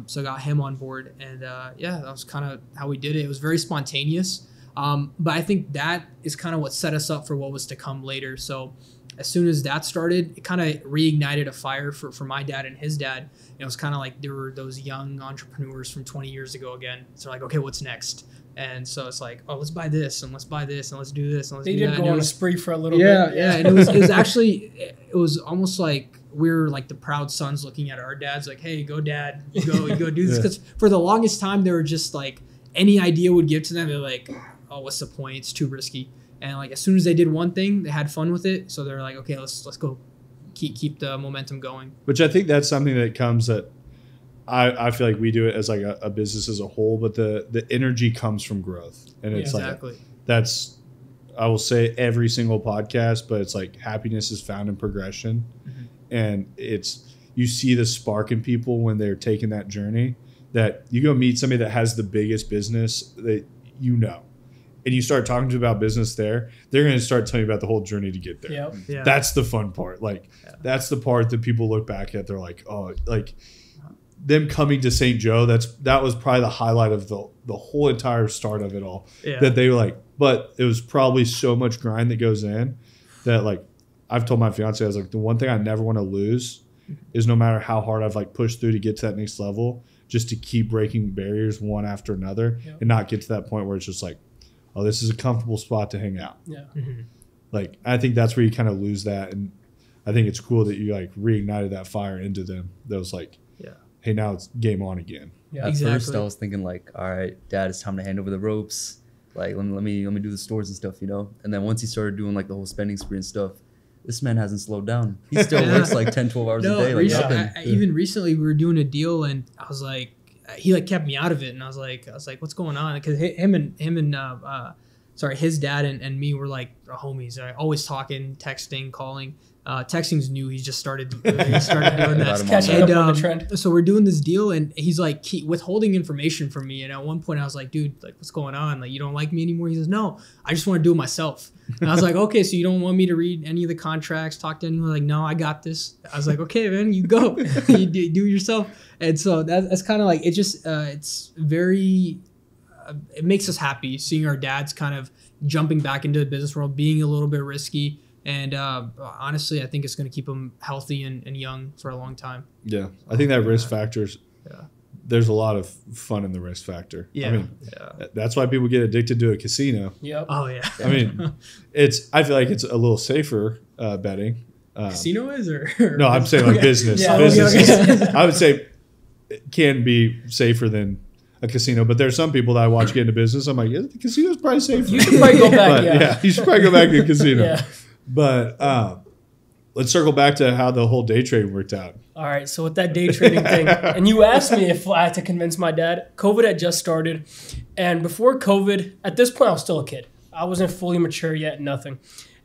So got him on board, and yeah, that was kind of how we did it. It was very spontaneous, but I think that is kind of what set us up for what was to come later. So as soon as that started, it kind of reignited a fire for my dad and his dad. It was kind of like there were those young entrepreneurs from 20 years ago again. So like, okay, what's next? And so it's like, oh, let's buy this and let's buy this and let's do this and let's do that. They did go on a spree for a little bit. Yeah. And it was actually, it was almost like we were like the proud sons looking at our dads like, hey, go dad, you go do this. Because for the longest time, they were just like, any idea would give to them. They're like, oh, what's the point? It's too risky. And like, as soon as they did one thing, they had fun with it. So they're like, okay, let's go keep the momentum going. Which I think that's something that comes that I feel like we do it as like a business as a whole, but the energy comes from growth. And it's exactly. like, that's, I will say every single podcast, but it's like happiness is found in progression. Mm-hmm. And you see the spark in people when they're taking that journey, that you go meet somebody that has the biggest business that you know, and you start talking to them about business there, they're going to start telling you about the whole journey to get there. Yep. Yeah. That's the fun part. Like, that's the part that people look back at. They're like, oh, like them coming to St. Joe, that was probably the highlight of the whole entire start of it all. Yeah. That they were like, but it was probably so much grind that goes in that, like, I've told my fiance, I was like, the one thing I never want to lose is no matter how hard I've like pushed through to get to that next level, just to keep breaking barriers one after another and not get to that point where it's just like, oh, this is a comfortable spot to hang out. Yeah. Mm-hmm. Like, I think that's where you kind of lose that. And I think it's cool that you like reignited that fire into them. That was like, hey, now it's game on again. Yeah, at first I was thinking like, all right, Dad, it's time to hand over the ropes. Like, let me do the stores and stuff, you know? And then once he started doing like the whole spending spree and stuff, this man hasn't slowed down. He still works like 10, 12 hours a day. Like even recently we were doing a deal and I was like, he like kept me out of it. And I was like, what's going on? Because his dad and me were like homies. Always talking, texting, calling. Texting's new. He started doing that. Catching up on the trend. So we're doing this deal, and he's like withholding information from me. And at one point, I was like, "Dude, like, what's going on? Like, you don't like me anymore?" He says, "No, I just want to do it myself." And I was like, "Okay, so you don't want me to read any of the contracts, talk to anyone?" Like, "No, I got this." I was like, "Okay, man, you go, you do it yourself." And so that's kind of like it. Just it's very. It makes us happy seeing our dads kind of jumping back into the business world, being a little bit risky. And honestly, I think it's going to keep them healthy and young for a long time. Yeah. I think that risk factors, there's a lot of fun in the risk factor. Yeah. I mean, that's why people get addicted to a casino. Yep. Oh, yeah. I mean, I feel like it's a little safer betting. Casino is? Or no, I'm saying like business. Yeah, business I would say it can be safer than a casino, but there's some people that I watch get into business. I'm like, yeah, the casino's probably safer. You should probably go back. You should probably go back to a casino. Yeah. But let's circle back to how the whole day trade worked out. All right. So with that day trading thing, and you asked me if I had to convince my dad, COVID had just started. And before COVID, at this point, I was still a kid. I wasn't fully mature yet, nothing.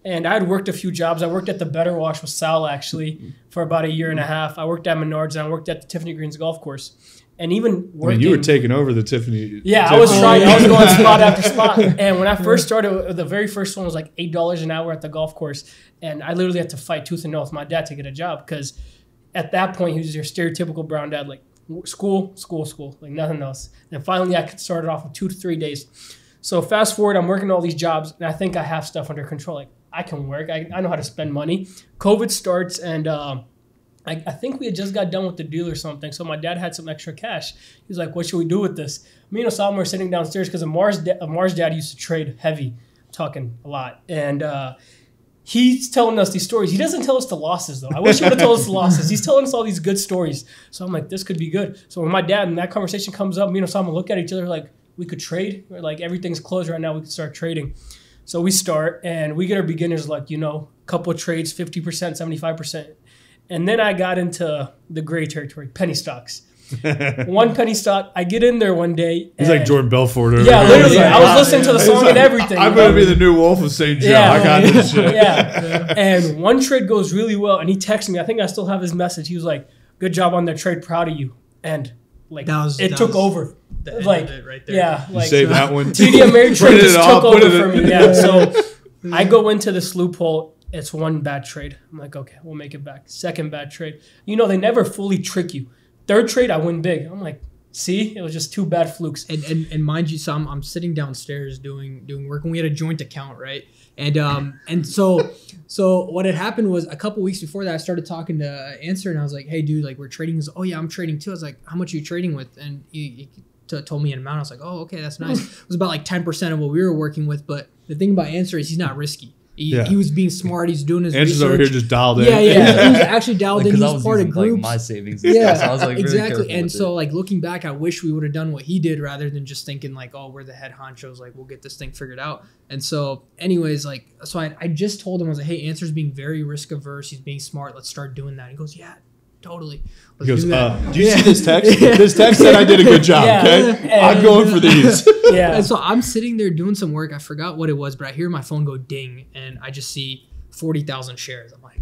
And I had worked a few jobs. I worked at the Better Wash with Sal, actually, for about a year and a half. I worked at Menards, and I worked at the Tiffany Greens golf course. And even working... you were taking over the Tiffany... Yeah, I was trying. I was going spot after spot. And when I first started, the very first one was like $8 an hour at the golf course. And I literally had to fight tooth and nail with my dad to get a job because at that point, he was your stereotypical brown dad, like school, like nothing else. And finally, I started off with 2 to 3 days. So fast forward, I'm working all these jobs, and I think I have stuff under control. Like, I can work. I know how to spend money. COVID starts, and... I think we had just got done with the deal or something. So my dad had some extra cash. He was like, what should we do with this? Me and Osama were sitting downstairs because Amar's dad used to trade heavy, talking a lot. And he's telling us these stories. He doesn't tell us the losses, though. I wish he would have told us the losses. He's telling us all these good stories. So I'm like, this could be good. So when my dad and that conversation comes up, me and Osama look at each other like, we could trade. We're like, everything's closed right now. We could start trading. So we start, and we get our beginners like, a couple of trades, 50%, 75%. And then I got into the gray territory, penny stocks. One penny stock. I get in there one day. He's like Jordan Belfort. Yeah, literally. I was listening to the song and everything. I'm going to be the new Wolf of St. Joe. Yeah. I got this shit. Yeah. And one trade goes really well. And he texted me. I think I still have his message. He was like, good job on that trade. Proud of you. And like it took over. The end like of it right there. Yeah. You like saved that one. TD Ameritrade just took over for me. Yeah. Yeah. So I go into this loophole. It's one bad trade. I'm like, okay, we'll make it back. Second bad trade. They never fully trick you. Third trade, I win big. I'm like, see, it was just 2 bad flukes. And mind you, so I'm sitting downstairs doing work, and we had a joint account, right? And so what had happened was a couple weeks before that, I started talking to Answer, and I was like, hey, dude, like we're trading. He's, oh yeah, I'm trading too. I was like, how much are you trading with? And he told me an amount. I was like, oh, okay, that's nice. It was about like 10% of what we were working with. But the thing about Answer is he's not risky. He was being smart. He's doing his Answer's research. over here just dialed in. Yeah. He was actually dialed in. He was part of groups. Like my savings. And stuff, so I was like, exactly. And so, like looking back, I wish we would have done what he did rather than just thinking like, oh, we're the head honchos. Like we'll get this thing figured out. And so, anyways, so I just told him, I was like, hey, Answer's being very risk averse. He's being smart. Let's start doing that. He goes, yeah. Totally. He goes, do you see this text? This text said I did a good job, okay? I'm going for these. Yeah. And so I'm sitting there doing some work. I forgot what it was, but I hear my phone go ding, and I just see 40,000 shares. I'm like,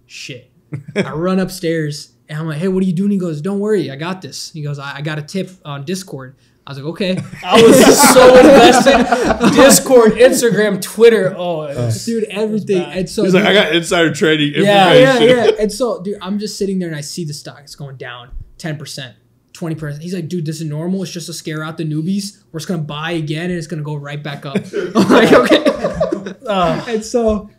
shit. I run upstairs, and I'm like, hey, what are you doing? He goes, don't worry, I got this. He goes, I got a tip on Discord. I was like, okay. I was so invested. Discord, Instagram, Twitter. Oh, dude, everything. And so he's like, I got insider trading information. Yeah. And so, dude, I'm just sitting there and I see the stock. It's going down 10%, 20%. He's like, dude, this is normal. It's just to scare out the newbies. We're just going to buy again and it's going to go right back up. I'm like, okay. And so,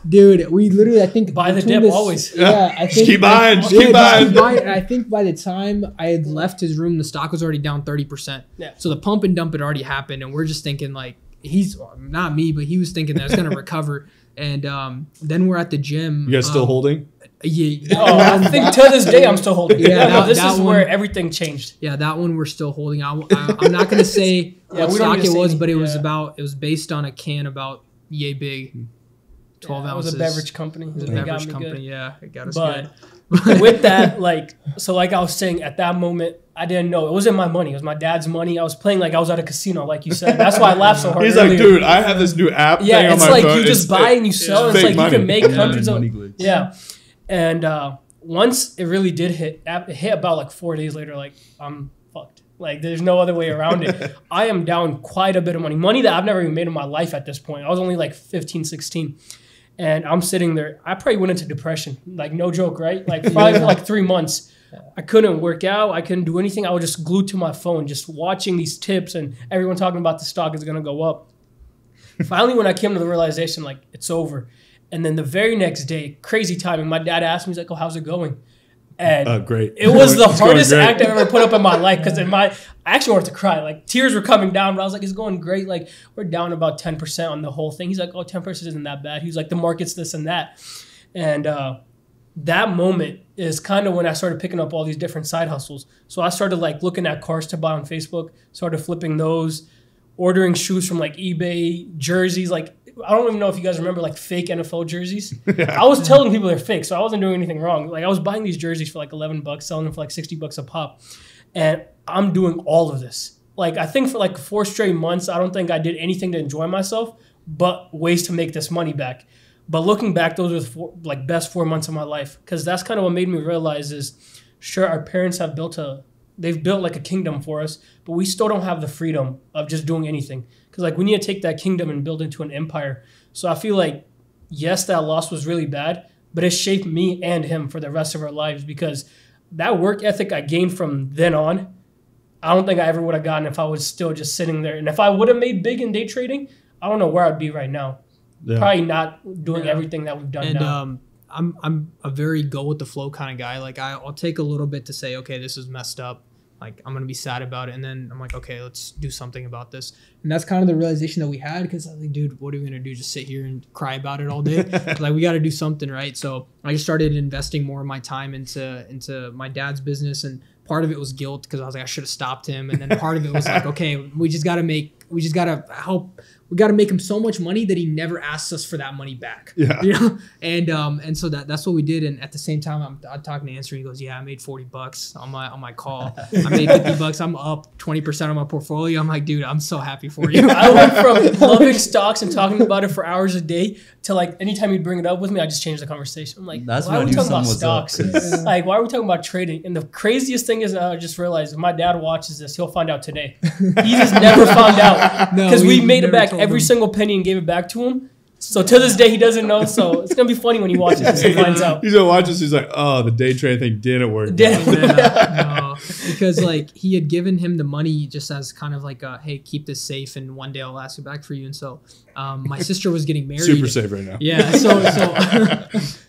dude, we literally, I think, buy the dip always. Yeah, I think just keep buying. Just keep buying. And I think by the time I had left his room, the stock was already down 30%. Yeah. So the pump and dump had already happened, and we're just thinking like not me, but he was thinking that it's gonna recover. And then we're at the gym. You guys still holding? Yeah. Oh, I think to this day I'm still holding. Yeah, this is where everything changed. Yeah, that one we're still holding. I'm not gonna say what stock it was, but it was based on a can about yay big. 12 ounces. It was a beverage company. It was a beverage company, yeah. It got us good. With that, like I was saying, at that moment, I didn't know. It wasn't my money. It was my dad's money. I was playing like I was at a casino, like you said. That's why I laughed so hard. He's like, dude, I have this new app thing on my phone. Yeah, it's like you just buy and you sell. And it's like you can make hundreds of... Yeah. And once it really did hit, it hit about like 4 days later, like I'm fucked. Like, there's no other way around it. I am down quite a bit of money. Money that I've never even made in my life at this point. I was only like 15, 16. And I'm sitting there. I probably went into depression. Like, no joke, right? Like, probably for like 3 months. I couldn't work out. I couldn't do anything. I was just glued to my phone, just watching these tips and everyone talking about the stock is going to go up. Finally, when I came to the realization, like, it's over. And then the very next day, crazy timing, my dad asked me, he's like, oh, how's it going? And great. It was the hardest act I've ever put up in my life because I actually wanted to cry. Like, tears were coming down, but I was like, it's going great. Like, we're down about 10% on the whole thing. He's like, oh, 10% isn't that bad. He was like, the market's this and that. And that moment is kind of when I started picking up all these different side hustles. So I started like looking at cars to buy on Facebook, started flipping those, ordering shoes from like eBay, jerseys, like I don't even know if you guys remember like fake NFL jerseys. I was telling people they're fake, so I wasn't doing anything wrong. Like I was buying these jerseys for like $11, selling them for like $60 a pop. And I'm doing all of this. Like I think for like 4 straight months, I don't think I did anything to enjoy myself, but ways to make this money back. But looking back, those were best 4 months of my life, because that's kind of what made me realize is, sure, our parents have they've built like a kingdom for us, but we still don't have the freedom of just doing anything, because like we need to take that kingdom and build into an empire. So I feel like, yes, that loss was really bad, but it shaped me and him for the rest of our lives, because that work ethic I gained from then on, I don't think I ever would have gotten if I was still just sitting there. And if I would have made big in day trading, I don't know where I'd be right now. Yeah. Probably not doing everything that we've done now. I'm a very go with the flow kind of guy. Like I'll take a little bit to say, okay, this is messed up. Like I'm gonna be sad about it, and then I'm like, okay, let's do something about this. And that's kind of the realization that we had, because I was like, dude, what are we gonna do? Just sit here and cry about it all day? Like we got to do something, right? So I just started investing more of my time into my dad's business, and part of it was guilt, because I was like, I should have stopped him, and then part of it was like, okay, we gotta make him so much money that he never asks us for that money back. Yeah. You know? And so that's what we did. And at the same time, I'm talking to Answer, and he goes, yeah, I made $40 on my call. I made $50. I'm up 20% on my portfolio. I'm like, dude, I'm so happy for you. I went from loving stocks and talking about it for hours a day to like anytime you'd bring it up with me, I just changed the conversation. I'm like, that's why are we talking about stocks? Like, why are we talking about trading? And the craziest thing is, I just realized if my dad watches this, he'll find out today. He just never found out, because we made it back every single penny and gave it back to him. So to this day, he doesn't know. So it's gonna be funny when he watches this and finds out. He's gonna watch this. He's like, "Oh, the day trade thing didn't work." No, because like he had given him the money just as kind of like, "Hey, keep this safe, and one day I'll ask it back for you." And so, my sister was getting married. Super safe right now. Yeah.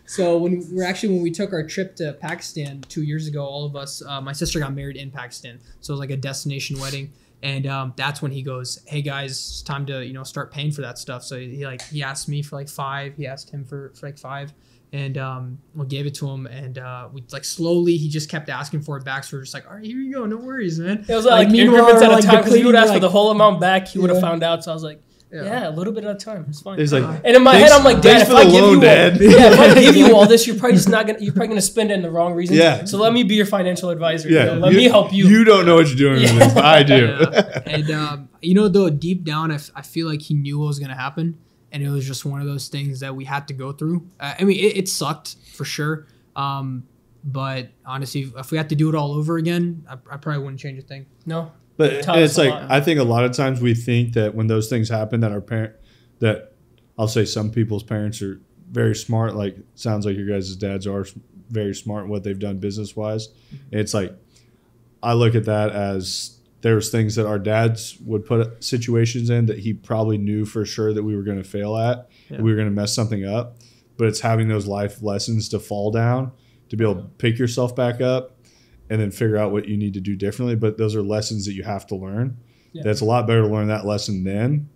So when we took our trip to Pakistan 2 years ago, all of us, my sister got married in Pakistan. So it was like a destination wedding. And that's when he goes, hey guys, it's time to start paying for that stuff. So he asked me for like 5. He asked him for like 5, and we gave it to him. And we like slowly, he just kept asking for it back. So we're just like, all right, here you go, no worries, man. It was like increments at a time, because he would ask for the whole amount back. He would have found out. So I was like, yeah, a little bit at a time. It's fine. He's like, and in my head, I'm like, Dad, if I give you all this, you're probably gonna spend it in the wrong reasons. Yeah. So let me be your financial advisor. Yeah. Let me help you. You don't know what you're doing with this. I do. Yeah. And though deep down, I feel like he knew what was gonna happen, and it was just one of those things that we had to go through. I mean, it sucked for sure. But honestly, if we had to do it all over again, I probably wouldn't change a thing. No. But it's like, I think a lot of times we think that when those things happen, that I'll say some people's parents are very smart. Like, sounds like your guys' dads are very smart in what they've done business wise. And it's like, I look at that as there's things that our dads would put situations in that he probably knew for sure that we were going to fail at, and we were going to mess something up. But it's having those life lessons to fall down, to be able to pick yourself back up, and then figure out what you need to do differently. But those are lessons that you have to learn. Yeah. That's a lot better to learn that lesson then,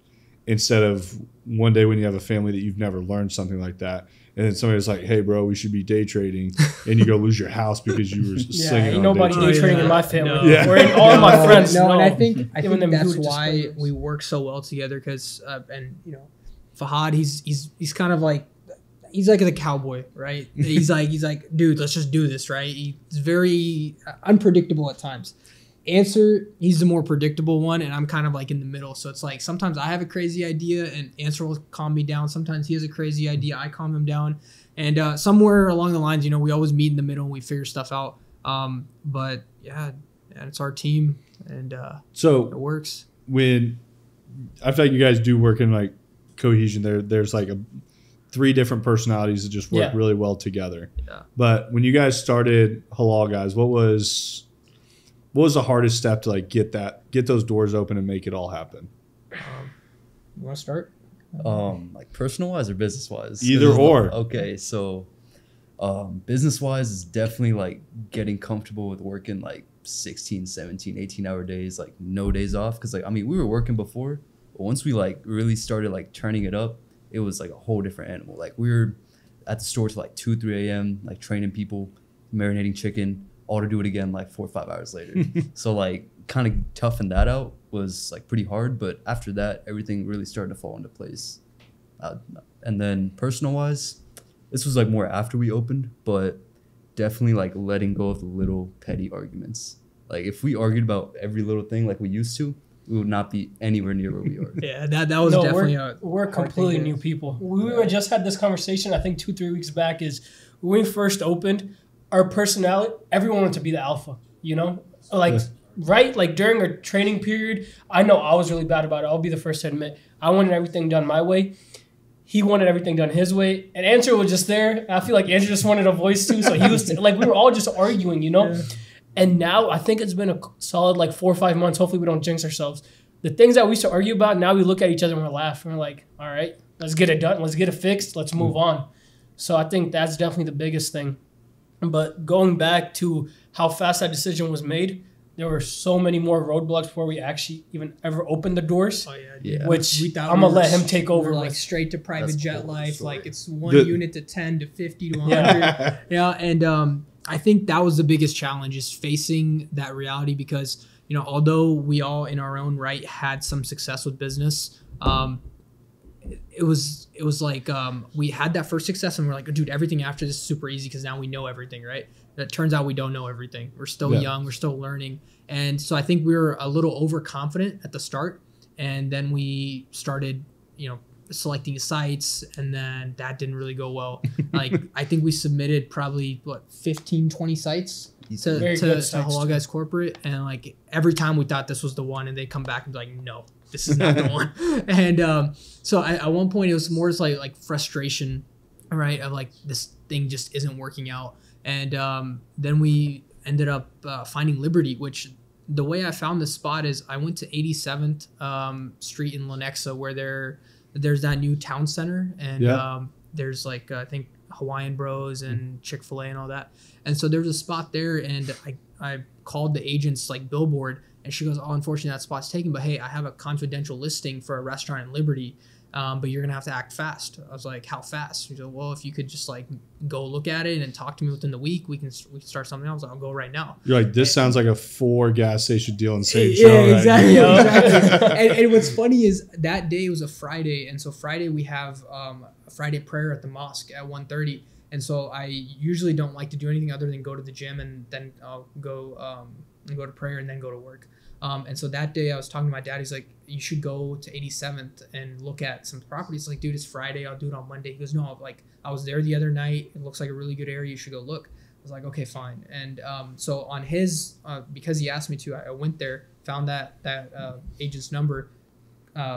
instead of one day when you have a family that you've never learned something like that. And then somebody's like, hey, bro, we should be day trading. And you go lose your house because you were singing ain't on nobody day trading in my family. Yeah. Or in all my friends. No, and I think that's why we work so well together. Because, Fahad, he's kind of like, he's like the cowboy, right? He's like, dude, let's just do this, right? He's very unpredictable at times. Answer, he's the more predictable one, and I'm kind of like in the middle. So it's like sometimes I have a crazy idea, and Answer will calm me down. Sometimes he has a crazy idea, I calm him down. And somewhere along the lines, we always meet in the middle and we figure stuff out. But yeah, it's our team, and so it works. When I feel like you guys do work in like cohesion, there's like 3 different personalities that just work really well together. Yeah. But when you guys started Halal Guys, what was the hardest step to like get those doors open and make it all happen? You want to start? Like personal wise or business wise? Either or. Okay, so business wise is definitely like getting comfortable with working like 16, 17, 18-hour days, like no days off. Because like, I mean, we were working before, but once we like really started like turning it up, it was like a whole different animal. Like we were at the store till like 2, 3 a.m., like training people, marinating chicken, all to do it again like 4 or 5 hours later. So like kind of toughing that out was like pretty hard. But after that, everything really started to fall into place. And then personal wise, this was like more after we opened, but definitely like letting go of the little petty arguments. Like if we argued about every little thing like we used to, we would not be anywhere near where we are. Yeah, that was definitely we're completely new people. We just had this conversation, I think 2-3 weeks back, is when we first opened, our personality, everyone wanted to be the alpha, you know? Like, right? Like, during our training period, I know I was really bad about it. I'll be the first to admit. I wanted everything done my way. He wanted everything done his way. And Andrew was just there. I feel like Andrew just wanted a voice too. So he was, like, we were all just arguing, you know? Yeah. And now, I think it's been a solid, like, 4 or 5 months. Hopefully we don't jinx ourselves. The things that we used to argue about, now we look at each other and we're laughing. We're like, all right, let's get it done. Let's get it fixed. Let's move on. So I think that's definitely the biggest thing. But going back to how fast that decision was made, there were so many more roadblocks before we actually even ever opened the doors. Oh, yeah. Which I'm going to let him take over. Like straight to private jet life. Story. Like it's one unit to 10 to 50 to 100. Yeah. And I think that was the biggest challenge, is facing that reality, because, you know, although we all in our own right had some success with business, it was like we had that first success and we're like, dude, everything after this is super easy because now we know everything, right? It turns out we don't know everything. We're still young. We're still learning. And so I think we were a little overconfident at the start. And then we started, you know, selecting sites, and then that didn't really go well. Like, I think we submitted probably, 15, 20 sites to Halal Guys corporate. And like every time we thought this was the one, and they come back and be like, no, this is not the one. And so at one point it was more like frustration, right? Of like, this thing just isn't working out. And then we ended up finding Liberty, which the way I found this spot is I went to 87th Street in Lenexa, where there's that new town center, and there's like I think Hawaiian Bros and Chick-fil-A and all that. And so there's a spot there, and I called the agent's like billboard, and she goes, oh, unfortunately that spot's taken, but hey, I have a confidential listing for a restaurant in Liberty. But you're going to have to act fast. I was like, how fast? She said, well, if you could just like go look at it and talk to me within the week, we can start something else. I'll go right now. You're like, this sounds like a 4 gas station deal in St. Joe. Yeah, exactly. Exactly. And what's funny is that day was a Friday. And so Friday we have a Friday prayer at the mosque at 1:30. And so I usually don't like to do anything other than go to the gym, and then I'll go to prayer and then go to work. And so that day I was talking to my dad. He's like, you should go to 87th and look at some properties. Like, dude, it's Friday. I'll do it on Monday. He goes, no, like I was there the other night. It looks like a really good area. You should go look. I was like, okay, fine. And so on his, because he asked me to, I went there, found that agent's number,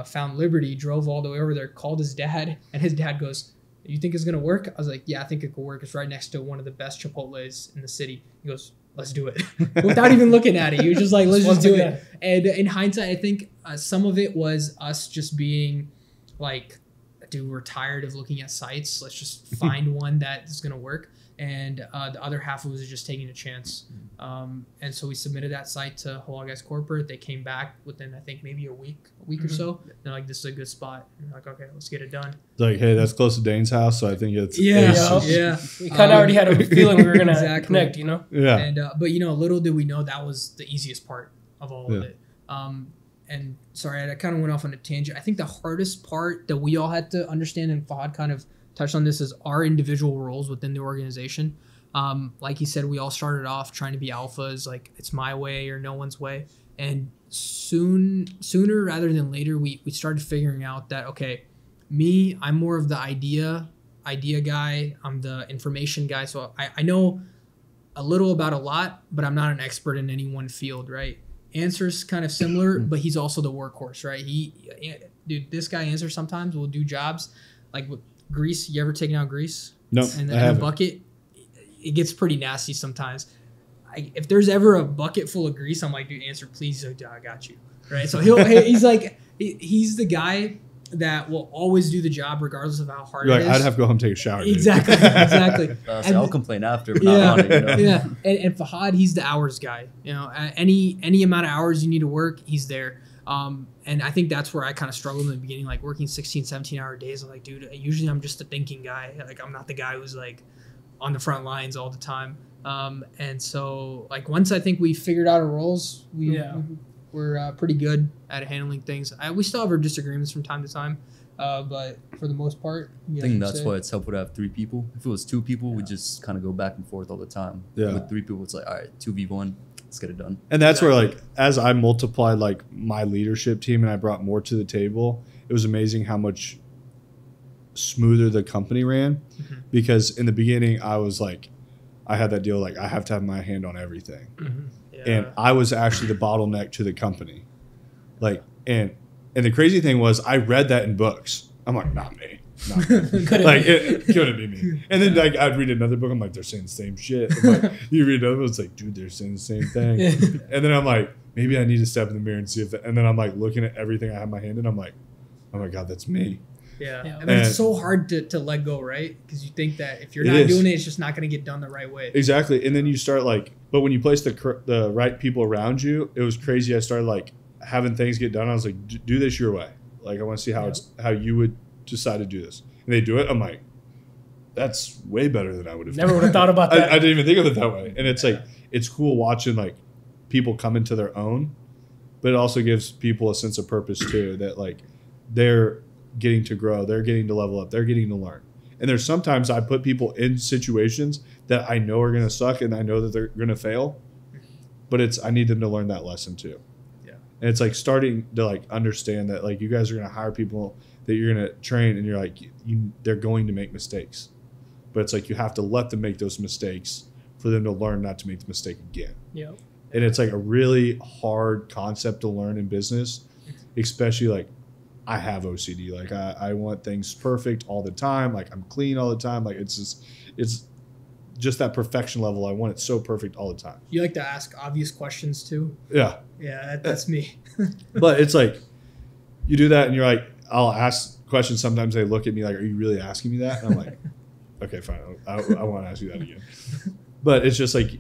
found Liberty, drove all the way over there, called his dad, and his dad goes, you think it's going to work? I was like, yeah, I think it could work. It's right next to one of the best Chipotles in the city. He goes, let's do it. Without even looking at it. He was just like, let's just do it. And in hindsight, I think some of it was us just being like, dude, we're tired of looking at sites. Let's just find one that is going to work. And the other half was just taking a chance. And so we submitted that site to Halal Guys Corporate. They came back within, I think, maybe a week or so. They're like, this is a good spot. And we're like, okay, let's get it done. It's like, hey, that's close to Dane's house, so I think it's... Yeah. We kind of already had a feeling we were going to connect, you know? Yeah. And but, you know, little did we know that was the easiest part of all of it. And sorry, I kind of went off on a tangent. I think the hardest part that we all had to understand, and Fahad kind of touched on this, is our individual roles within the organization. Like he said, we all started off trying to be alphas, like it's my way or no one's way. And sooner rather than later, we started figuring out that, okay, me, I'm more of the idea guy. I'm the information guy. So I know a little about a lot, but I'm not an expert in any one field, right? Answer's kind of similar, but he's also the workhorse, right? Dude, this guy Answer sometimes will do jobs like with grease. You ever taken out grease? No, and a bucket? It gets pretty nasty sometimes. If there's ever a bucket full of grease, I'm like, dude, Answer, please. I got you, right? So he's like, he's the guy that will always do the job regardless of how hard it is. I'd have to go home and take a shower. Exactly. So I'll complain after. But not on it, you know? Yeah. And Fahad, he's the hours guy. You know, any amount of hours you need to work, he's there. And I think that's where I kind of struggled in the beginning, like working 16, 17-hour days. I'm like, dude, usually I'm just a thinking guy. Like, I'm not the guy who's like on the front lines all the time. And so like once I think we figured out our roles, we're pretty good at handling things. We still have our disagreements from time to time, but for the most part, I think that's why it's helpful to have 3 people. If it was 2 people, we just kind of go back and forth all the time. Yeah. With 3 people, it's like, all right, 2v1. let's get it done. And that's where, like, as I multiplied, like, my leadership team and I brought more to the table, it was amazing how much smoother the company ran. Because in the beginning, I was like, I had that deal, like, I have to have my hand on everything. And I was actually the bottleneck to the company. Like, and the crazy thing was, I read that in books. I'm like, not me. Not me. Like, it couldn't be me. And then, like, I'd read another book. I'm like, they're saying the same shit. I'm like, you read another one, it's like, dude, they're saying the same thing. And then I'm like, maybe I need to step in the mirror and see if and then I'm like looking at everything I have my hand in. I'm like, oh my God, that's me. I mean, it's so hard to let go, right? Because you think that if you're not doing it, it's just not going to get done the right way. Exactly. And then you start, like, but when you place the right people around you, it was crazy. I started, like, having things get done. I was like, do this your way. Like, I want to see how you would decide to do this. And they do it. I'm like, that's way better than I would have. Never would have thought about that. I didn't even think of it that way. And it's like, it's cool watching, like, people come into their own, but it also gives people a sense of purpose too, that, like, they're getting to grow, they're getting to level up, they're getting to learn. And there's sometimes I put people in situations that I know are going to suck and I know that they're going to fail, but I need them to learn that lesson too. And it's like starting to, like, understand that, like, you guys are going to hire people that you're going to train, and you're like, they're going to make mistakes, but it's like you have to let them make those mistakes for them to learn not to make the mistake again. And it's like a really hard concept to learn in business, especially, like, I have OCD. Like, I want things perfect all the time. Like, I'm clean all the time. Like, it's just that perfection level. I want it so perfect all the time. You like to ask obvious questions too? Yeah. Yeah, that's me. But it's like, you do that and you're like, I'll ask questions. Sometimes they look at me like, are you really asking me that? And I'm like, okay, fine. I want to ask you that again. But it's just like,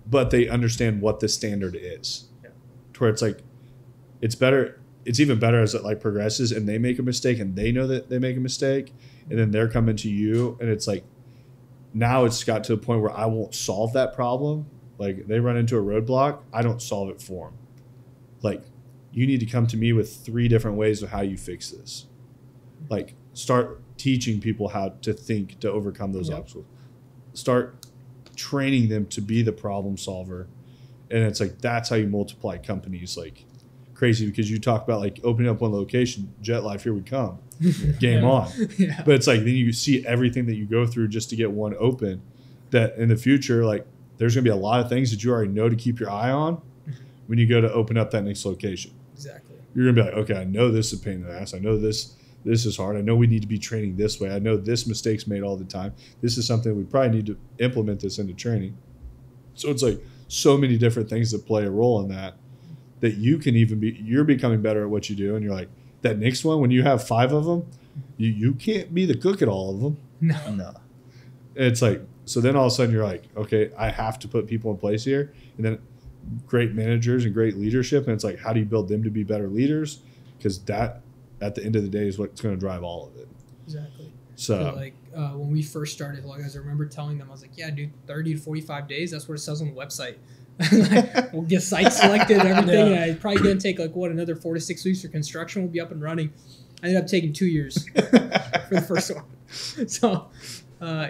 but they understand what the standard is. To where it's like, it's better. It's even better as it, like, progresses and they make a mistake and they know that they make a mistake, and then they're coming to you, and it's like, now it's got to a point where I won't solve that problem. Like, they run into a roadblock, I don't solve it for them. Like, you need to come to me with 3 different ways of how you fix this. Like, start teaching people how to think to overcome those obstacles. Start training them to be the problem solver. And it's like, that's how you multiply companies like crazy, because you talk about, like, opening up one location, Jet Life, here we come, game on. But it's like, then you see everything that you go through just to get one open, that in the future, like, there's going to be a lot of things that you already know to keep your eye on when you go to open up that next location. Exactly. You're going to be like, okay, I know this is a pain in the ass. I know this is hard. I know we need to be training this way. I know this mistake's made all the time. This is something we probably need to implement this into training. So it's like so many different things that play a role in that you can even you're becoming better at what you do. And you're like, that next one, when you have 5 of them, you can't be the cook at all of them. No. It's like, so then all of a sudden you're like, okay, I have to put people in place here. And then great managers and great leadership. And it's like, how do you build them to be better leaders? Because that, at the end of the day, is what's going to drive all of it. Exactly. So, like, when we first started Halal Guys, I remember telling them, I was like, yeah, dude, 30 to 45 days, that's what it says on the website. Like, we'll get site selected and everything. And it's probably going to take, like, another 4 to 6 weeks for construction. We'll be up and running. I ended up taking 2 years for the first one. So,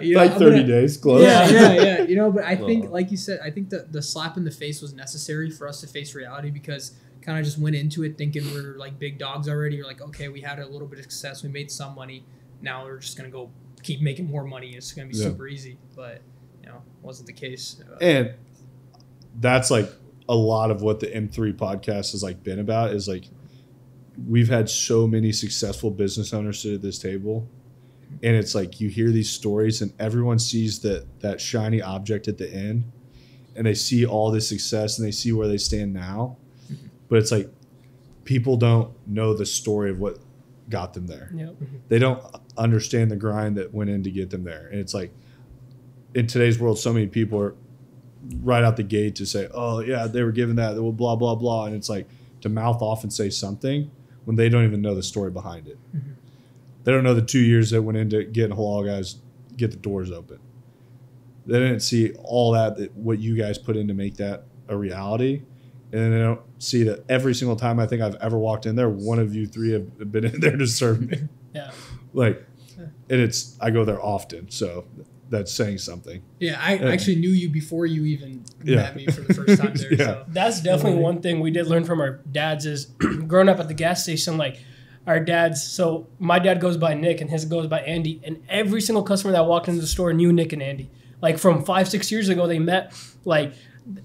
you know, like 30 days, close. Yeah. You know, but I think, like you said, I think the slap in the face was necessary for us to face reality, because kind of just went into it thinking we're like big dogs already. You're like, okay, we had a little bit of success. We made some money. Now we're just going to go keep making more money. It's going to be super easy. But, you know, wasn't the case. And that's like a lot of what the M3 podcast has like been about, is like, we've had so many successful business owners sit at this table. And it's like, you hear these stories and everyone sees that shiny object at the end, and they see all this success and they see where they stand now. But it's like, people don't know the story of what got them there. They don't understand the grind that went in to get them there. And it's like, in today's world, so many people are right out the gate to say, oh yeah, they were given that, blah, blah, blah. And it's like, to mouth off and say something when they don't even know the story behind it. They don't know the 2 years that went into getting Halal Guys get the doors open. They didn't see all that what you guys put in to make that a reality. And then they don't see that every single time I think I've ever walked in there, one of you 3 have been in there to serve me. Like, and I go there often. So that's saying something. Yeah, I actually knew you before you even met me for the first time there. So. That's definitely one thing we did learn from our dads is growing up at the gas station, like our dads. So my dad goes by Nick and his goes by Andy. And every single customer that walked into the store knew Nick and Andy. Like from 5-6 years ago, they met. Like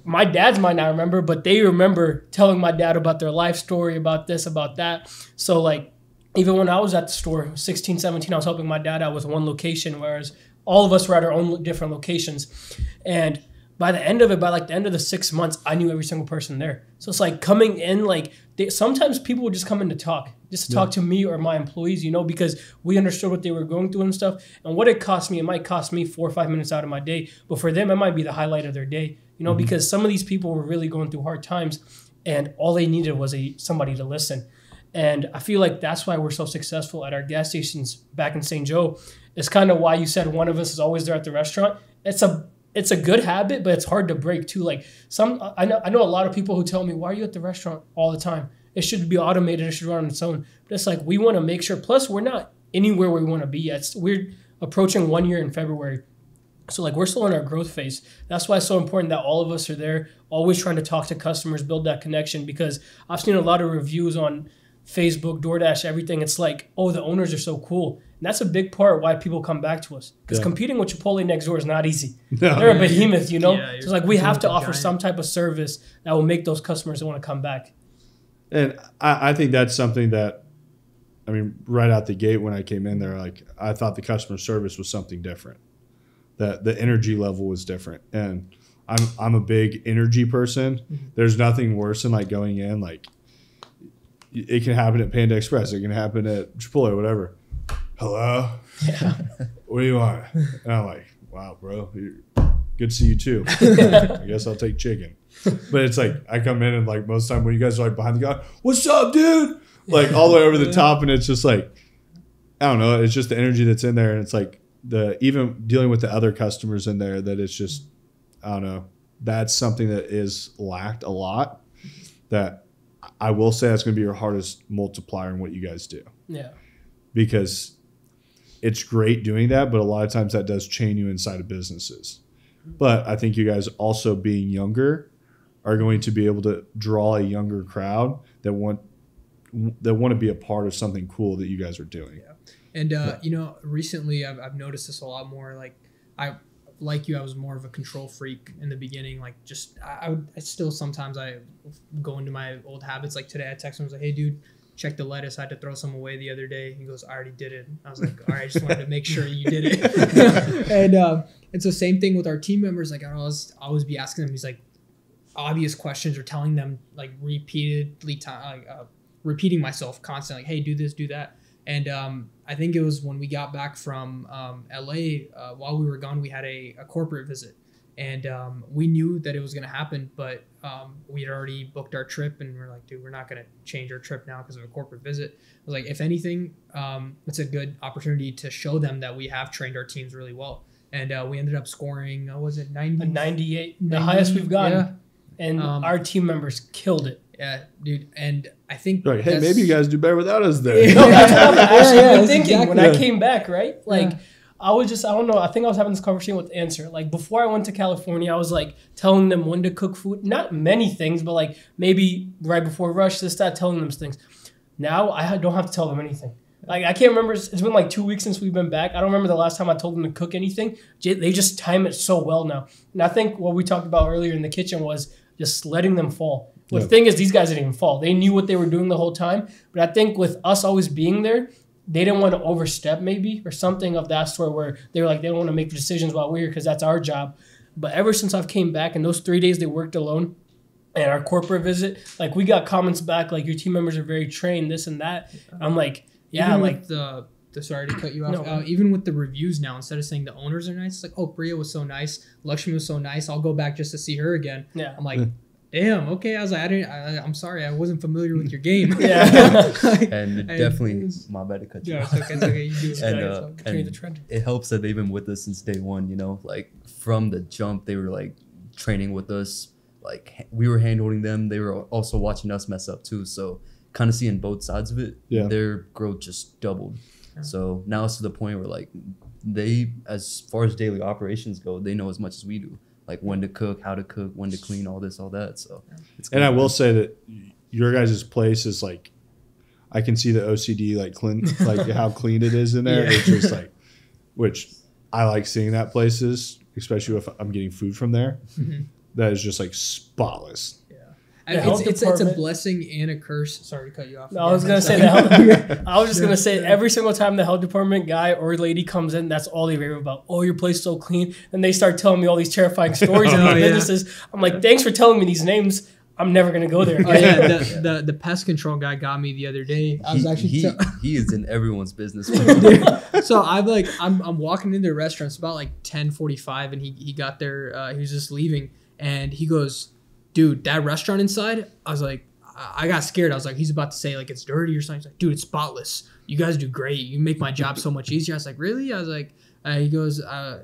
my dads might not remember, but they remember telling my dad about their life story, about this, about that. So like even when I was at the store, 16, 17, I was helping my dad out with one location, whereas all of us were at our own different locations. And by the end of it, by like the end of the 6 months, I knew every single person there. So it's like coming in, like sometimes people would just come in to talk, just to talk to me or my employees, you know, because we understood what they were going through and stuff. And what it cost me, it might cost me 4 or 5 minutes out of my day. But for them, it might be the highlight of their day, you know, because some of these people were really going through hard times and all they needed was somebody to listen. And I feel like that's why we're so successful at our gas stations back in St. Joe. It's kind of why you said one of us is always there at the restaurant. It's a good habit, but it's hard to break too. Like I know a lot of people who tell me, "Why are you at the restaurant all the time? It should be automated. It should run on its own." But it's like we want to make sure. Plus, we're not anywhere where we want to be yet. We're approaching 1 year in February. So like we're still in our growth phase. That's why it's so important that all of us are there, always trying to talk to customers, build that connection. Because I've seen a lot of reviews on Facebook, DoorDash, everything. It's like, oh, the owners are so cool. And that's a big part why people come back to us. Because competing with Chipotle next door is not easy. No. They're a behemoth, you know? So it's like we have to offer some type of service that will make those customers want to come back. And I think that's something that, I mean, right out the gate when I came in there, like I thought the customer service was something different. That the energy level was different. And I'm a big energy person. There's nothing worse than like going in, like, it can happen at Panda Express. It can happen at Chipotle, whatever. Hello? Yeah. What do you want? And I'm like, wow, bro. Good to see you too. I guess I'll take chicken. But it's like, I come in and like most of the time when you guys are like behind the guy, what's up, dude? Like all the way over the top. And it's just like, I don't know. It's just the energy that's in there. And it's like even dealing with the other customers in there that it's just, I don't know. That's something that is lacked a lot that I will say that's going to be your hardest multiplier in what you guys do. Yeah. Because it's great doing that, but a lot of times that does chain you inside of businesses. But I think you guys also being younger are going to be able to draw a younger crowd that want to be a part of something cool that you guys are doing. Yeah. And, you know, recently I've noticed this a lot more. Like I was more of a control freak in the beginning. Like just, I still sometimes I go into my old habits. Like today I texted him, I was like, hey dude, check the lettuce. I had to throw some away the other day. He goes, I already did it. I was like, all right, I just wanted to make sure you did it. And so same thing with our team members. Like I always be asking them these like obvious questions or telling them like repeatedly, repeating myself constantly, like, hey, do this, do that. And I think it was when we got back from LA, while we were gone, we had a corporate visit. And we knew that it was going to happen, but we had already booked our trip. And we're like, dude, we're not going to change our trip now because of a corporate visit. I was like, if anything, it's a good opportunity to show them that we have trained our teams really well. And we ended up scoring, was it 90? 98, the highest we've gotten. Yeah. And our team members killed it. Yeah, dude. And I think like, hey, maybe you guys do better without us there. That's what I was actually thinking exactly. When I came back, right? Like, I was just, I don't know, I think I was having this conversation with Answer. Like, before I went to California, I was like telling them when to cook food. Not many things, but like maybe right before rush, this, that, telling them things. Now I don't have to tell them anything. Like, I can't remember, it's been like 2 weeks since we've been back. I don't remember the last time I told them to cook anything. They just time it so well now. And I think what we talked about earlier in the kitchen was just letting them fall. The thing is, these guys didn't even fall. They knew what they were doing the whole time. But I think with us always being there, they didn't want to overstep maybe or something of that sort where they were like, they don't want to make decisions while we're here because that's our job. But ever since I've came back and those 3 days they worked alone and our corporate visit, like we got comments back like your team members are very trained, this and that. I'm like, yeah, even like the sorry to cut you off. Even with the reviews now, instead of saying the owners are nice, it's like, oh, Priya was so nice, Lakshmi was so nice, I'll go back just to see her again. Yeah. I'm like, damn, okay. I was like, I'm sorry, I wasn't familiar with your game. And definitely, my bad to cut you off. It's okay. You do it. And the trend. It helps that they've been with us since day one, you know, like from the jump, they were like training with us. Like we were handholding them. They were also watching us mess up too. So kind of seeing both sides of it. Yeah. Their growth just doubled. So now it's to the point where like they, as far as daily operations go, they know as much as we do. Like when to cook, how to cook, when to clean, all this, all that. So it's And I will say that your guys' place is like, I can see the OCD like clean, like how clean it is in there. Yeah. It's just like, which I like seeing that places, especially if I'm getting food from there. That is just like spotless. The health It's a department- blessing and a curse. Sorry to cut you off. No, I was gonna say I was just gonna say every single time the health department guy or lady comes in, that's all they rave about. Oh, your place is so clean, and they start telling me all these terrifying stories about businesses. I'm like, thanks for telling me these names. I'm never gonna go there. Oh, yeah, the pest control guy got me the other day. I was actually he is in everyone's business. so I'm walking into the restaurant. It's about like 10:45, and he got there. He was just leaving, and he goes, "Dude, that restaurant inside." I was like, I got scared. I was like, he's about to say like it's dirty or something. He's like, "Dude, it's spotless. You guys do great. You make my job so much easier." I was like, "Really?" I was like, he goes, "I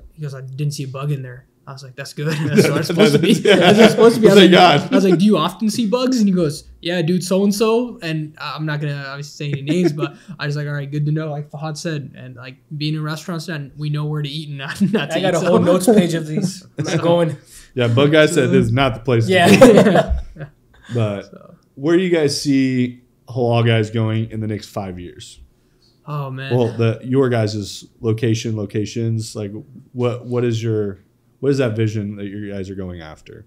didn't see a bug in there." I was like, "That's good. That's what it's supposed to be." That's what it's supposed to be. I was like, "Do you often see bugs?" And he goes, "Yeah, dude, so and so." And I'm not gonna obviously say any names, but I was like, "All right, good to know." Like Fahad said, and like being in restaurants, and we know where to eat and not to I got eat. a whole notes page of these. I'm not going. Yeah, Bug Guy said this is not the place to Yeah. be. But where do you guys see Halal Guys going in the next 5 years? Oh man. Well, your guys' locations, like what is that vision that you guys are going after?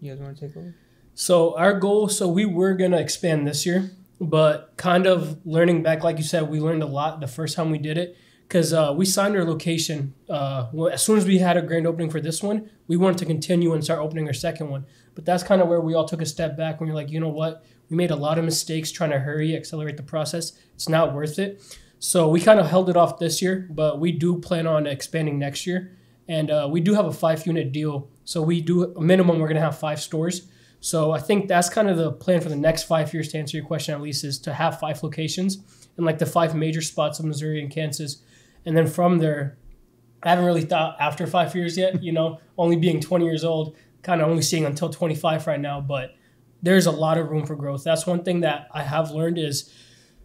You guys want to take over? So our goal, we were going to expand this year, but kind of learning back, like you said, we learned a lot the first time we did it because we signed our location. As soon as we had a grand opening for this one, we wanted to continue and start opening our second one. But that's kind of where we all took a step back when you're like, you know what? We made a lot of mistakes trying to accelerate the process. It's not worth it. So we kind of held it off this year, but we do plan on expanding next year. And we do have a 5-unit deal. So we do a minimum, we're going to have 5 stores. So I think that's kind of the plan for the next 5 years, to answer your question at least, is to have 5 locations in like the 5 major spots of Missouri and Kansas. And then from there, I haven't really thought after 5 years yet, only being 20 years old, kind of only seeing until 25 right now. But there's a lot of room for growth. That's one thing that I have learned is,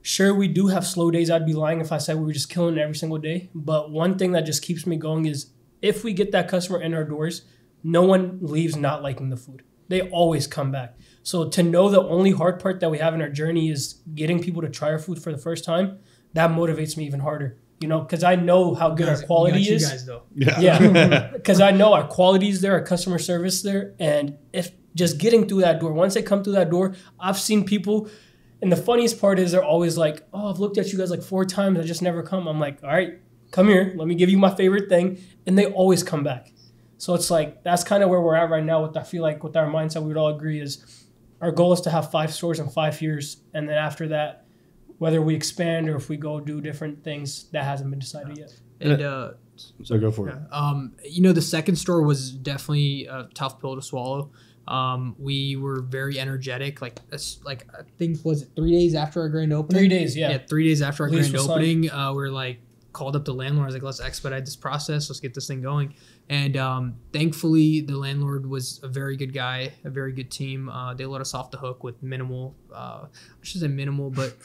sure, we do have slow days. I'd be lying if I said we were just killing it every single day. But one thing that just keeps me going is if we get that customer in our doors, no one leaves not liking the food. They always come back. So to know the only hard part that we have in our journey is getting people to try our food for the first time, that motivates me even harder. Because I know how good our quality is. You guys, though. Yeah. Because I know our quality is there, our customer service there. And if just getting through that door, once they come through that door, I've seen people, and the funniest part is they're always like, "Oh, I've looked at you guys like 4 times. I just never come." I'm like, "All right, come here. Let me give you my favorite thing." And they always come back. So it's like, that's kind of where we're at right now. I feel like with our mindset, we would all agree is our goal is to have 5 stores in 5 years. And then after that, whether we expand or if we go do different things, that hasn't been decided yet. And So go for it. the second store was definitely a tough pill to swallow. We were very energetic. I think, was it 3 days after our grand opening? 3 days, yeah. Yeah, 3 days after our Lease grand was opening, we were like, called up the landlord. I was like, let's expedite this process. Let's get this thing going. And thankfully, the landlord was a very good guy, a very good team. They let us off the hook with minimal, I shouldn't say minimal, but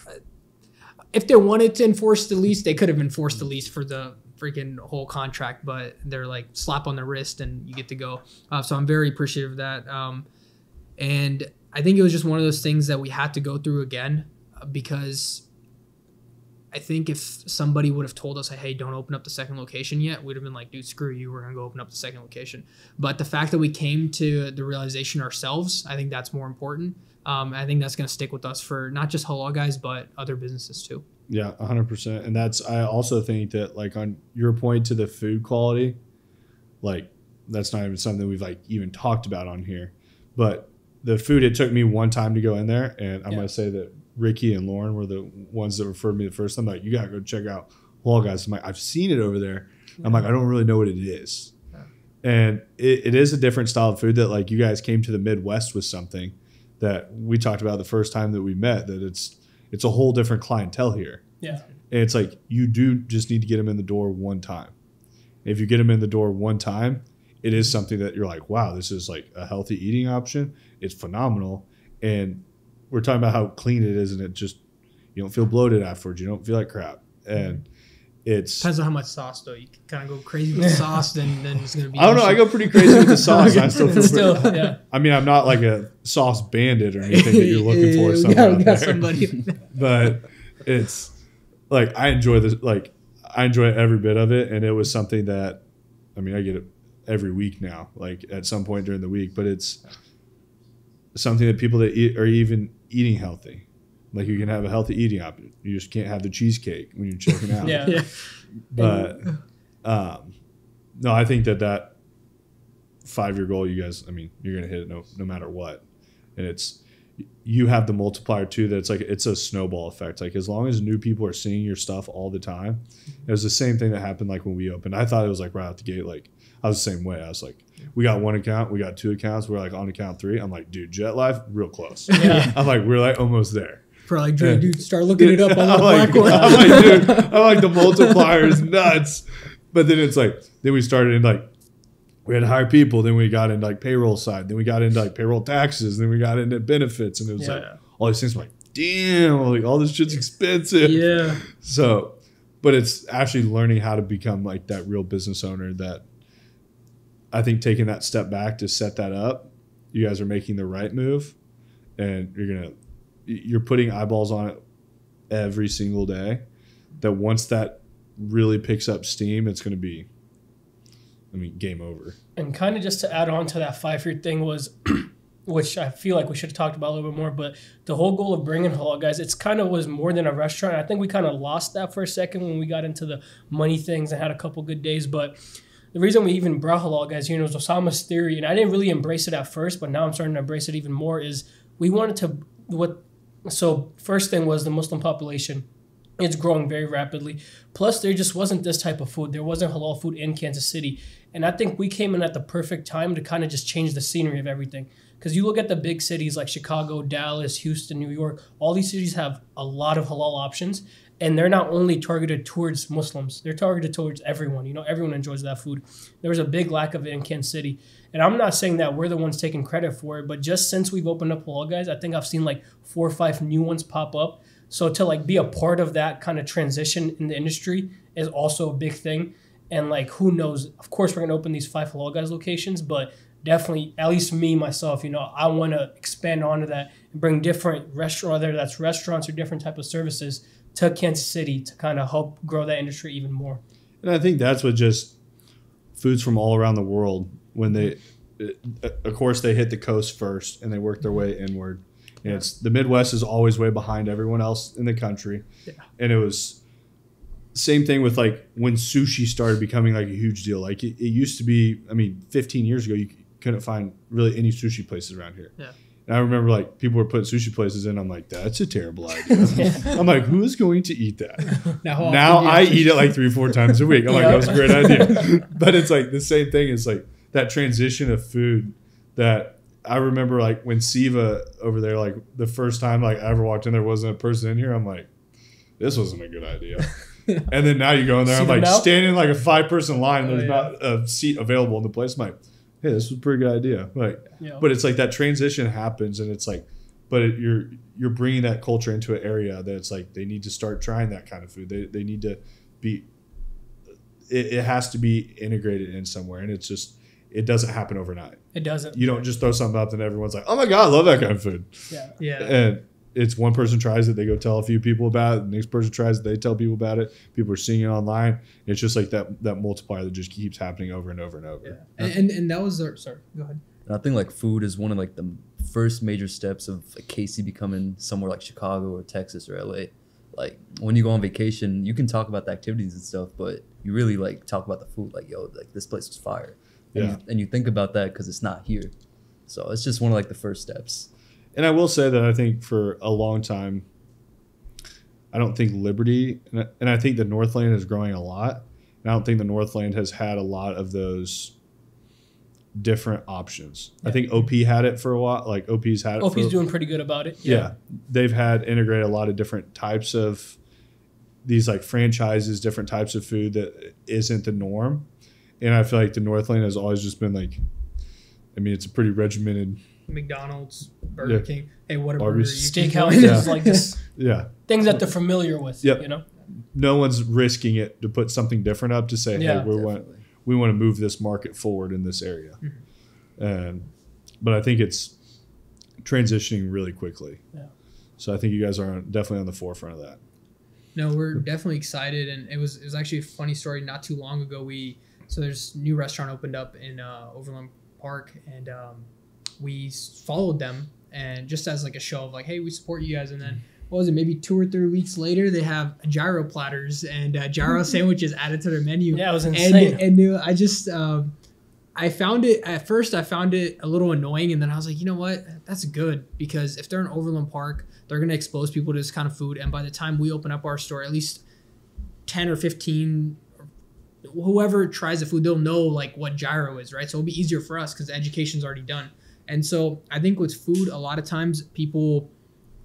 if they wanted to enforce the lease, they could have enforced the lease for the freaking whole contract, but they're like slap on the wrist and you get to go. So I'm very appreciative of that. And I think it was just one of those things that we had to go through again because I think if somebody would have told us, hey, don't open up the second location yet, we'd have been like, dude, screw you. We're going to go open up the second location. But the fact that we came to the realization ourselves, I think that's more important. I think that's going to stick with us for not just Halal Guys, but other businesses too. Yeah, 100%. And I also think that like on your point to the food quality, like that's not even something we've like even talked about on here. But the food, it took me one time to go in there, and I'm going to say that Ricky and Lauren were the ones that referred me the first time. Like, you got to go check out Halal Guys. I'm like, I've seen it over there. I'm like, I don't really know what it is. And it is a different style of food that like you guys came to the Midwest with something that we talked about the first time that we met, that it's a whole different clientele here. Yeah. And it's like, you do just need to get them in the door one time. If you get them in the door one time, it is something that you're like, wow, this is like a healthy eating option. It's phenomenal. And we're talking about how clean it is, and it just, you don't feel bloated afterwards. You don't feel like crap. And it's Depends on how much sauce though. You can kind of go crazy with the sauce, then it's gonna be. I don't know. I go pretty crazy with the sauce. I still feel Still, pretty, yeah. I mean, I'm not like a sauce bandit or anything that you're looking for somewhere out we got there. somebody. But it's like I enjoy this. Like I enjoy every bit of it, and it was something that, I mean, I get it every week now. Like at some point during the week, but it's something that people that eat are even eating healthy. Like you can have a healthy eating option. You just can't have the cheesecake when you're checking out. Yeah. But no, I think that 5-year goal, you guys, I mean, you're gonna hit it no matter what. And it's, you have the multiplier too. That's like, it's a snowball effect. Like as long as new people are seeing your stuff all the time, it was the same thing that happened like when we opened. I thought it was like right out the gate. Like I was the same way. I was like, we got 1 account, we got 2 accounts. We're like on account 3. I'm like, dude, Jet Life, real close. Yeah. I'm like, we're like almost there. For like, dude, start looking it up on the I'm like, black one. I'm like, dude, I'm like, the multiplier is nuts. But then it's like, then we started in like, we had to hire people. Then we got into like payroll side. Then we got into like payroll taxes. Then we got into benefits. And it was like all these things. I'm like, damn, like all this shit's expensive. Yeah. So, but it's actually learning how to become like that real business owner that I think taking that step back to set that up, you guys are making the right move, and you're putting eyeballs on it every single day, that once that really picks up steam, it's going to be, I mean, game over. And kind of just to add on to that 5-year thing was, which I feel like we should have talked about a little bit more, but the whole goal of bringing Halal Guys, it's kind of was more than a restaurant. I think we kind of lost that for a second when we got into the money things and had a couple good days. But the reason we even brought Halal Guys here was Osama's theory, and I didn't really embrace it at first, but now I'm starting to embrace it even more, is we wanted to, so first thing was the Muslim population. It's growing very rapidly. Plus, there just wasn't this type of food. There wasn't halal food in Kansas City. And I think we came in at the perfect time to kind of just change the scenery of everything. Because you look at the big cities like Chicago, Dallas, Houston, New York, all these cities have a lot of halal options. And they're not only targeted towards Muslims, they're targeted towards everyone. You know, everyone enjoys that food. There was a big lack of it in Kansas City. And I'm not saying that we're the ones taking credit for it, but just since we've opened up Halal Guys, I think I've seen like 4 or 5 new ones pop up. So to like be a part of that kind of transition in the industry is also a big thing. And like, who knows, of course we're going to open these 5 Halal Guys locations, but definitely, at least me, myself, you know, I want to expand onto that and bring different restaurants, whether that's restaurants or different type of services to Kansas City to kind of help grow that industry even more. And I think that's what just foods from all around the world, when they, of course, they hit the coast first and they work their way inward. And it's the Midwest is always way behind everyone else in the country. Yeah. And it was same thing with like when sushi started becoming like a huge deal. Like it used to be, I mean, 15 years ago, you couldn't find really any sushi places around here. Yeah. And I remember like people were putting sushi places in. I'm like, that's a terrible idea. I'm like, who is going to eat that? Now I eat it like 3 or 4 times a week. I'm like, that was a great idea. But it's like the same thing. It's like that transition of food that I remember like when Siva over there, like the first time like I ever walked in, there wasn't a person in here. I'm like, this wasn't a good idea. And then now you go in there, I'm like standing in like a 5-person line. There's not a seat available in the place. I'm like, hey, this was a pretty good idea. Like, but it's like that transition happens, and it's like, but you're bringing that culture into an area that it's like they need to start trying that kind of food. They need to be. It has to be integrated in somewhere, and it's just it doesn't happen overnight. It doesn't. You don't just throw something up and everyone's like, oh my god, I love that kind of food. Yeah. And it's one person tries it, they go tell a few people about it. The next person tries it, they tell people about it. People are seeing it online. It's just like that multiplier that just keeps happening over and over and over. Yeah. And that was sorry, go ahead. And I think like food is one of like the first major steps of like KC becoming somewhere like Chicago or Texas or LA. Like when you go on vacation, you can talk about the activities and stuff, but you really like talk about the food. Like, yo, like this place was fire. And you think about that because it's not here. So it's just one of like the first steps. And I will say that I think for a long time, I don't think Liberty, and I think the Northland is growing a lot. And I don't think the Northland has had a lot of those different options. Yeah. I think OP had it for a while. Like OP's had it. OP's doing pretty good about it. Yeah. They've had integrated a lot of different types of these like franchises, different types of food that isn't the norm. And I feel like the Northland has always just been like, I mean, it's a pretty regimented McDonald's, Burger Yeah. King. Hey, what a burger Arby's. you keep Steakhouse going. is like just Yeah. things that they're familiar with. Yep. You know. No one's risking it to put something different up to say, Yeah. hey, we want to move this market forward in this area. But I think it's transitioning really quickly. Yeah. So I think you guys are definitely on the forefront of that. No, we're definitely excited, and it was actually a funny story. Not too long ago, so there's a new restaurant opened up in Overland Park, and we followed them, and just as like a show of like, hey, we support you guys, and then what was it? Maybe 2 or 3 weeks later, they have gyro platters and gyro sandwiches added to their menu. Yeah, it was insane. And I just I found it at first. I found it a little annoying, and then I was like, you know what? That's good, because if they're in Overland Park, they're gonna expose people to this kind of food, and by the time we open up our store, at least 10 or 15, whoever tries the food, they'll know like what gyro is, right? So it'll be easier for us because the education's already done. And so I think with food, a lot of times people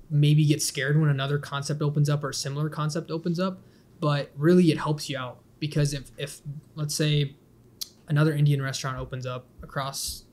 maybe get scared when another concept opens up or a similar concept opens up, but really it helps you out, because if let's say another Indian restaurant opens up across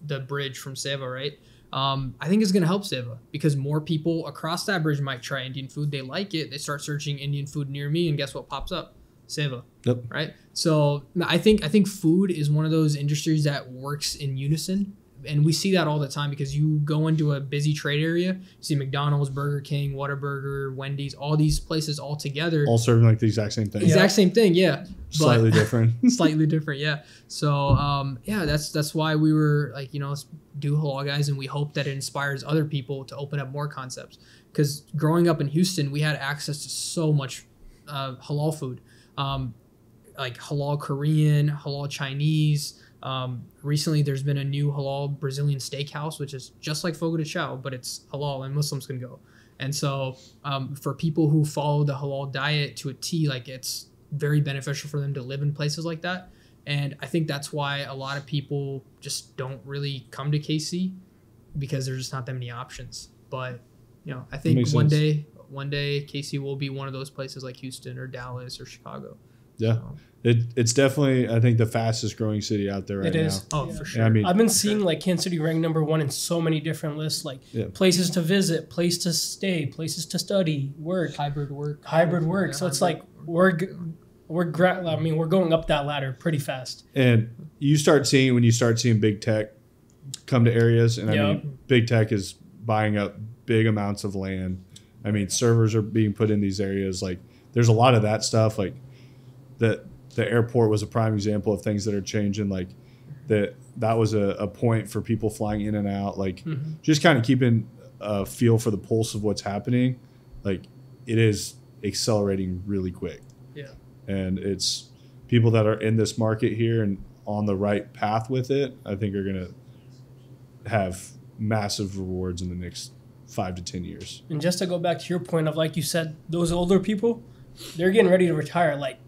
the bridge from Seva, right? I think it's going to help Seva, because more people across that bridge might try Indian food. They like it. They start searching Indian food near me, and guess what pops up? Seva. Yep. Right? So I think food is one of those industries that works in unison. And we see that all the time, because you go into a busy trade area, you see McDonald's, Burger King, Whataburger, Wendy's, all these places all together. All serving like the exact same thing. Exact same thing, yeah. Slightly different. Slightly different, yeah. So, that's why we were like, let's do Halal Guys, and we hope that it inspires other people to open up more concepts. Because growing up in Houston, we had access to so much halal food, like halal Korean, halal Chinese. Recently, there's been a new halal Brazilian steakhouse, which is just like Fogo de Chao, but it's halal and Muslims can go. And so for people who follow the halal diet to a T, like it's very beneficial for them to live in places like that. And I think that's why a lot of people just don't really come to KC, because there's just not that many options. But, I think one day KC will be one of those places like Houston or Dallas or Chicago. Yeah. So. It's definitely, I think, the fastest growing city out there right now. It is. Oh, Yeah. for sure. I mean, I've been seeing like Kansas City ranked #1 in so many different lists, like places to visit, place to stay, places to study, work, hybrid work. Yeah, so it's like we're going up that ladder pretty fast. and you start seeing, when you start seeing big tech come to areas, and I mean, big tech is buying up big amounts of land. I mean, servers are being put in these areas. Like, there's a lot of that stuff. Like, the airport was a prime example of things that are changing. Like, that was a point for people flying in and out. Like, just kind of keeping a feel for the pulse of what's happening. Like, it is accelerating really quick. Yeah. And it's people that are in this market here and on the right path with it, I think are going to have massive rewards in the next 5 to 10 years. And just to go back to your point of, like you said, those older people, they're getting ready to retire. Like,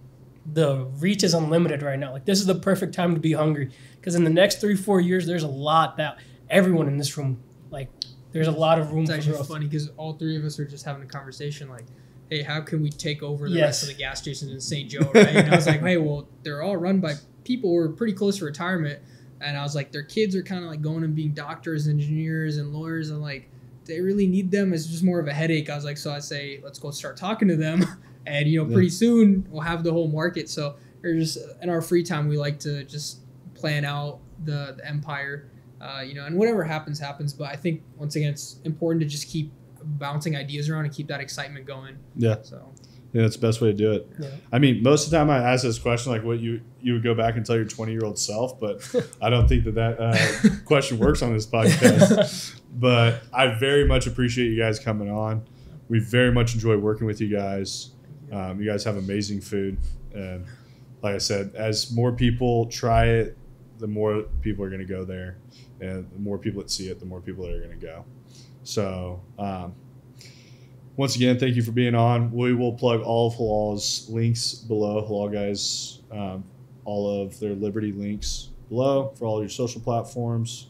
the reach is unlimited right now. Like, this is the perfect time to be hungry, because in the next 3-4 years, there's a lot that everyone in this room, like, there's a lot of room It's for actually growth. funny because all three of us are just having a conversation like, hey, how can we take over the rest of the gas stations in St. Joe, right? And I was like, hey, well, they're all run by people who are pretty close to retirement. And I was like, their kids are kind of like going and being doctors, engineers, and lawyers. And like, they really need them. It's just more of a headache. I was like, so I say, let's go start talking to them. And, pretty soon we'll have the whole market. So there's, in our free time, we like to just plan out the empire, and whatever happens. But I think, once again, it's important to just keep bouncing ideas around and keep that excitement going. Yeah. So. Yeah, that's the best way to do it. Yeah. I mean, most of the time I ask this question, like what you would go back and tell your 20-year-old self, but I don't think that question works on this podcast. But I very much appreciate you guys coming on. We very much enjoy working with you guys. You guys have amazing food. And like I said, as more people try it, the more people are going to go there. And the more people that see it, the more people that are going to go. So, once again, thank you for being on. We will plug all of Halal's links below. Halal Guys, all of their Liberty links below for all your social platforms.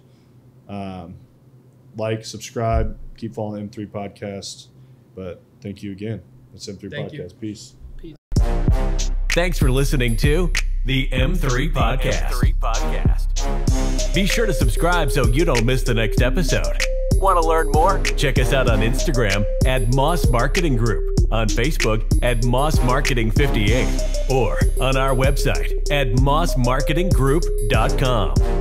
Like, subscribe, keep following the M3 Podcast. But thank you again. It's M3 Thank Podcast. you. Peace. Thanks for listening to the M3 Podcast. Be sure to subscribe so you don't miss the next episode. Want to learn more? Check us out on Instagram at Moss Marketing Group, on Facebook at Moss Marketing 58, or on our website at mossmarketinggroup.com.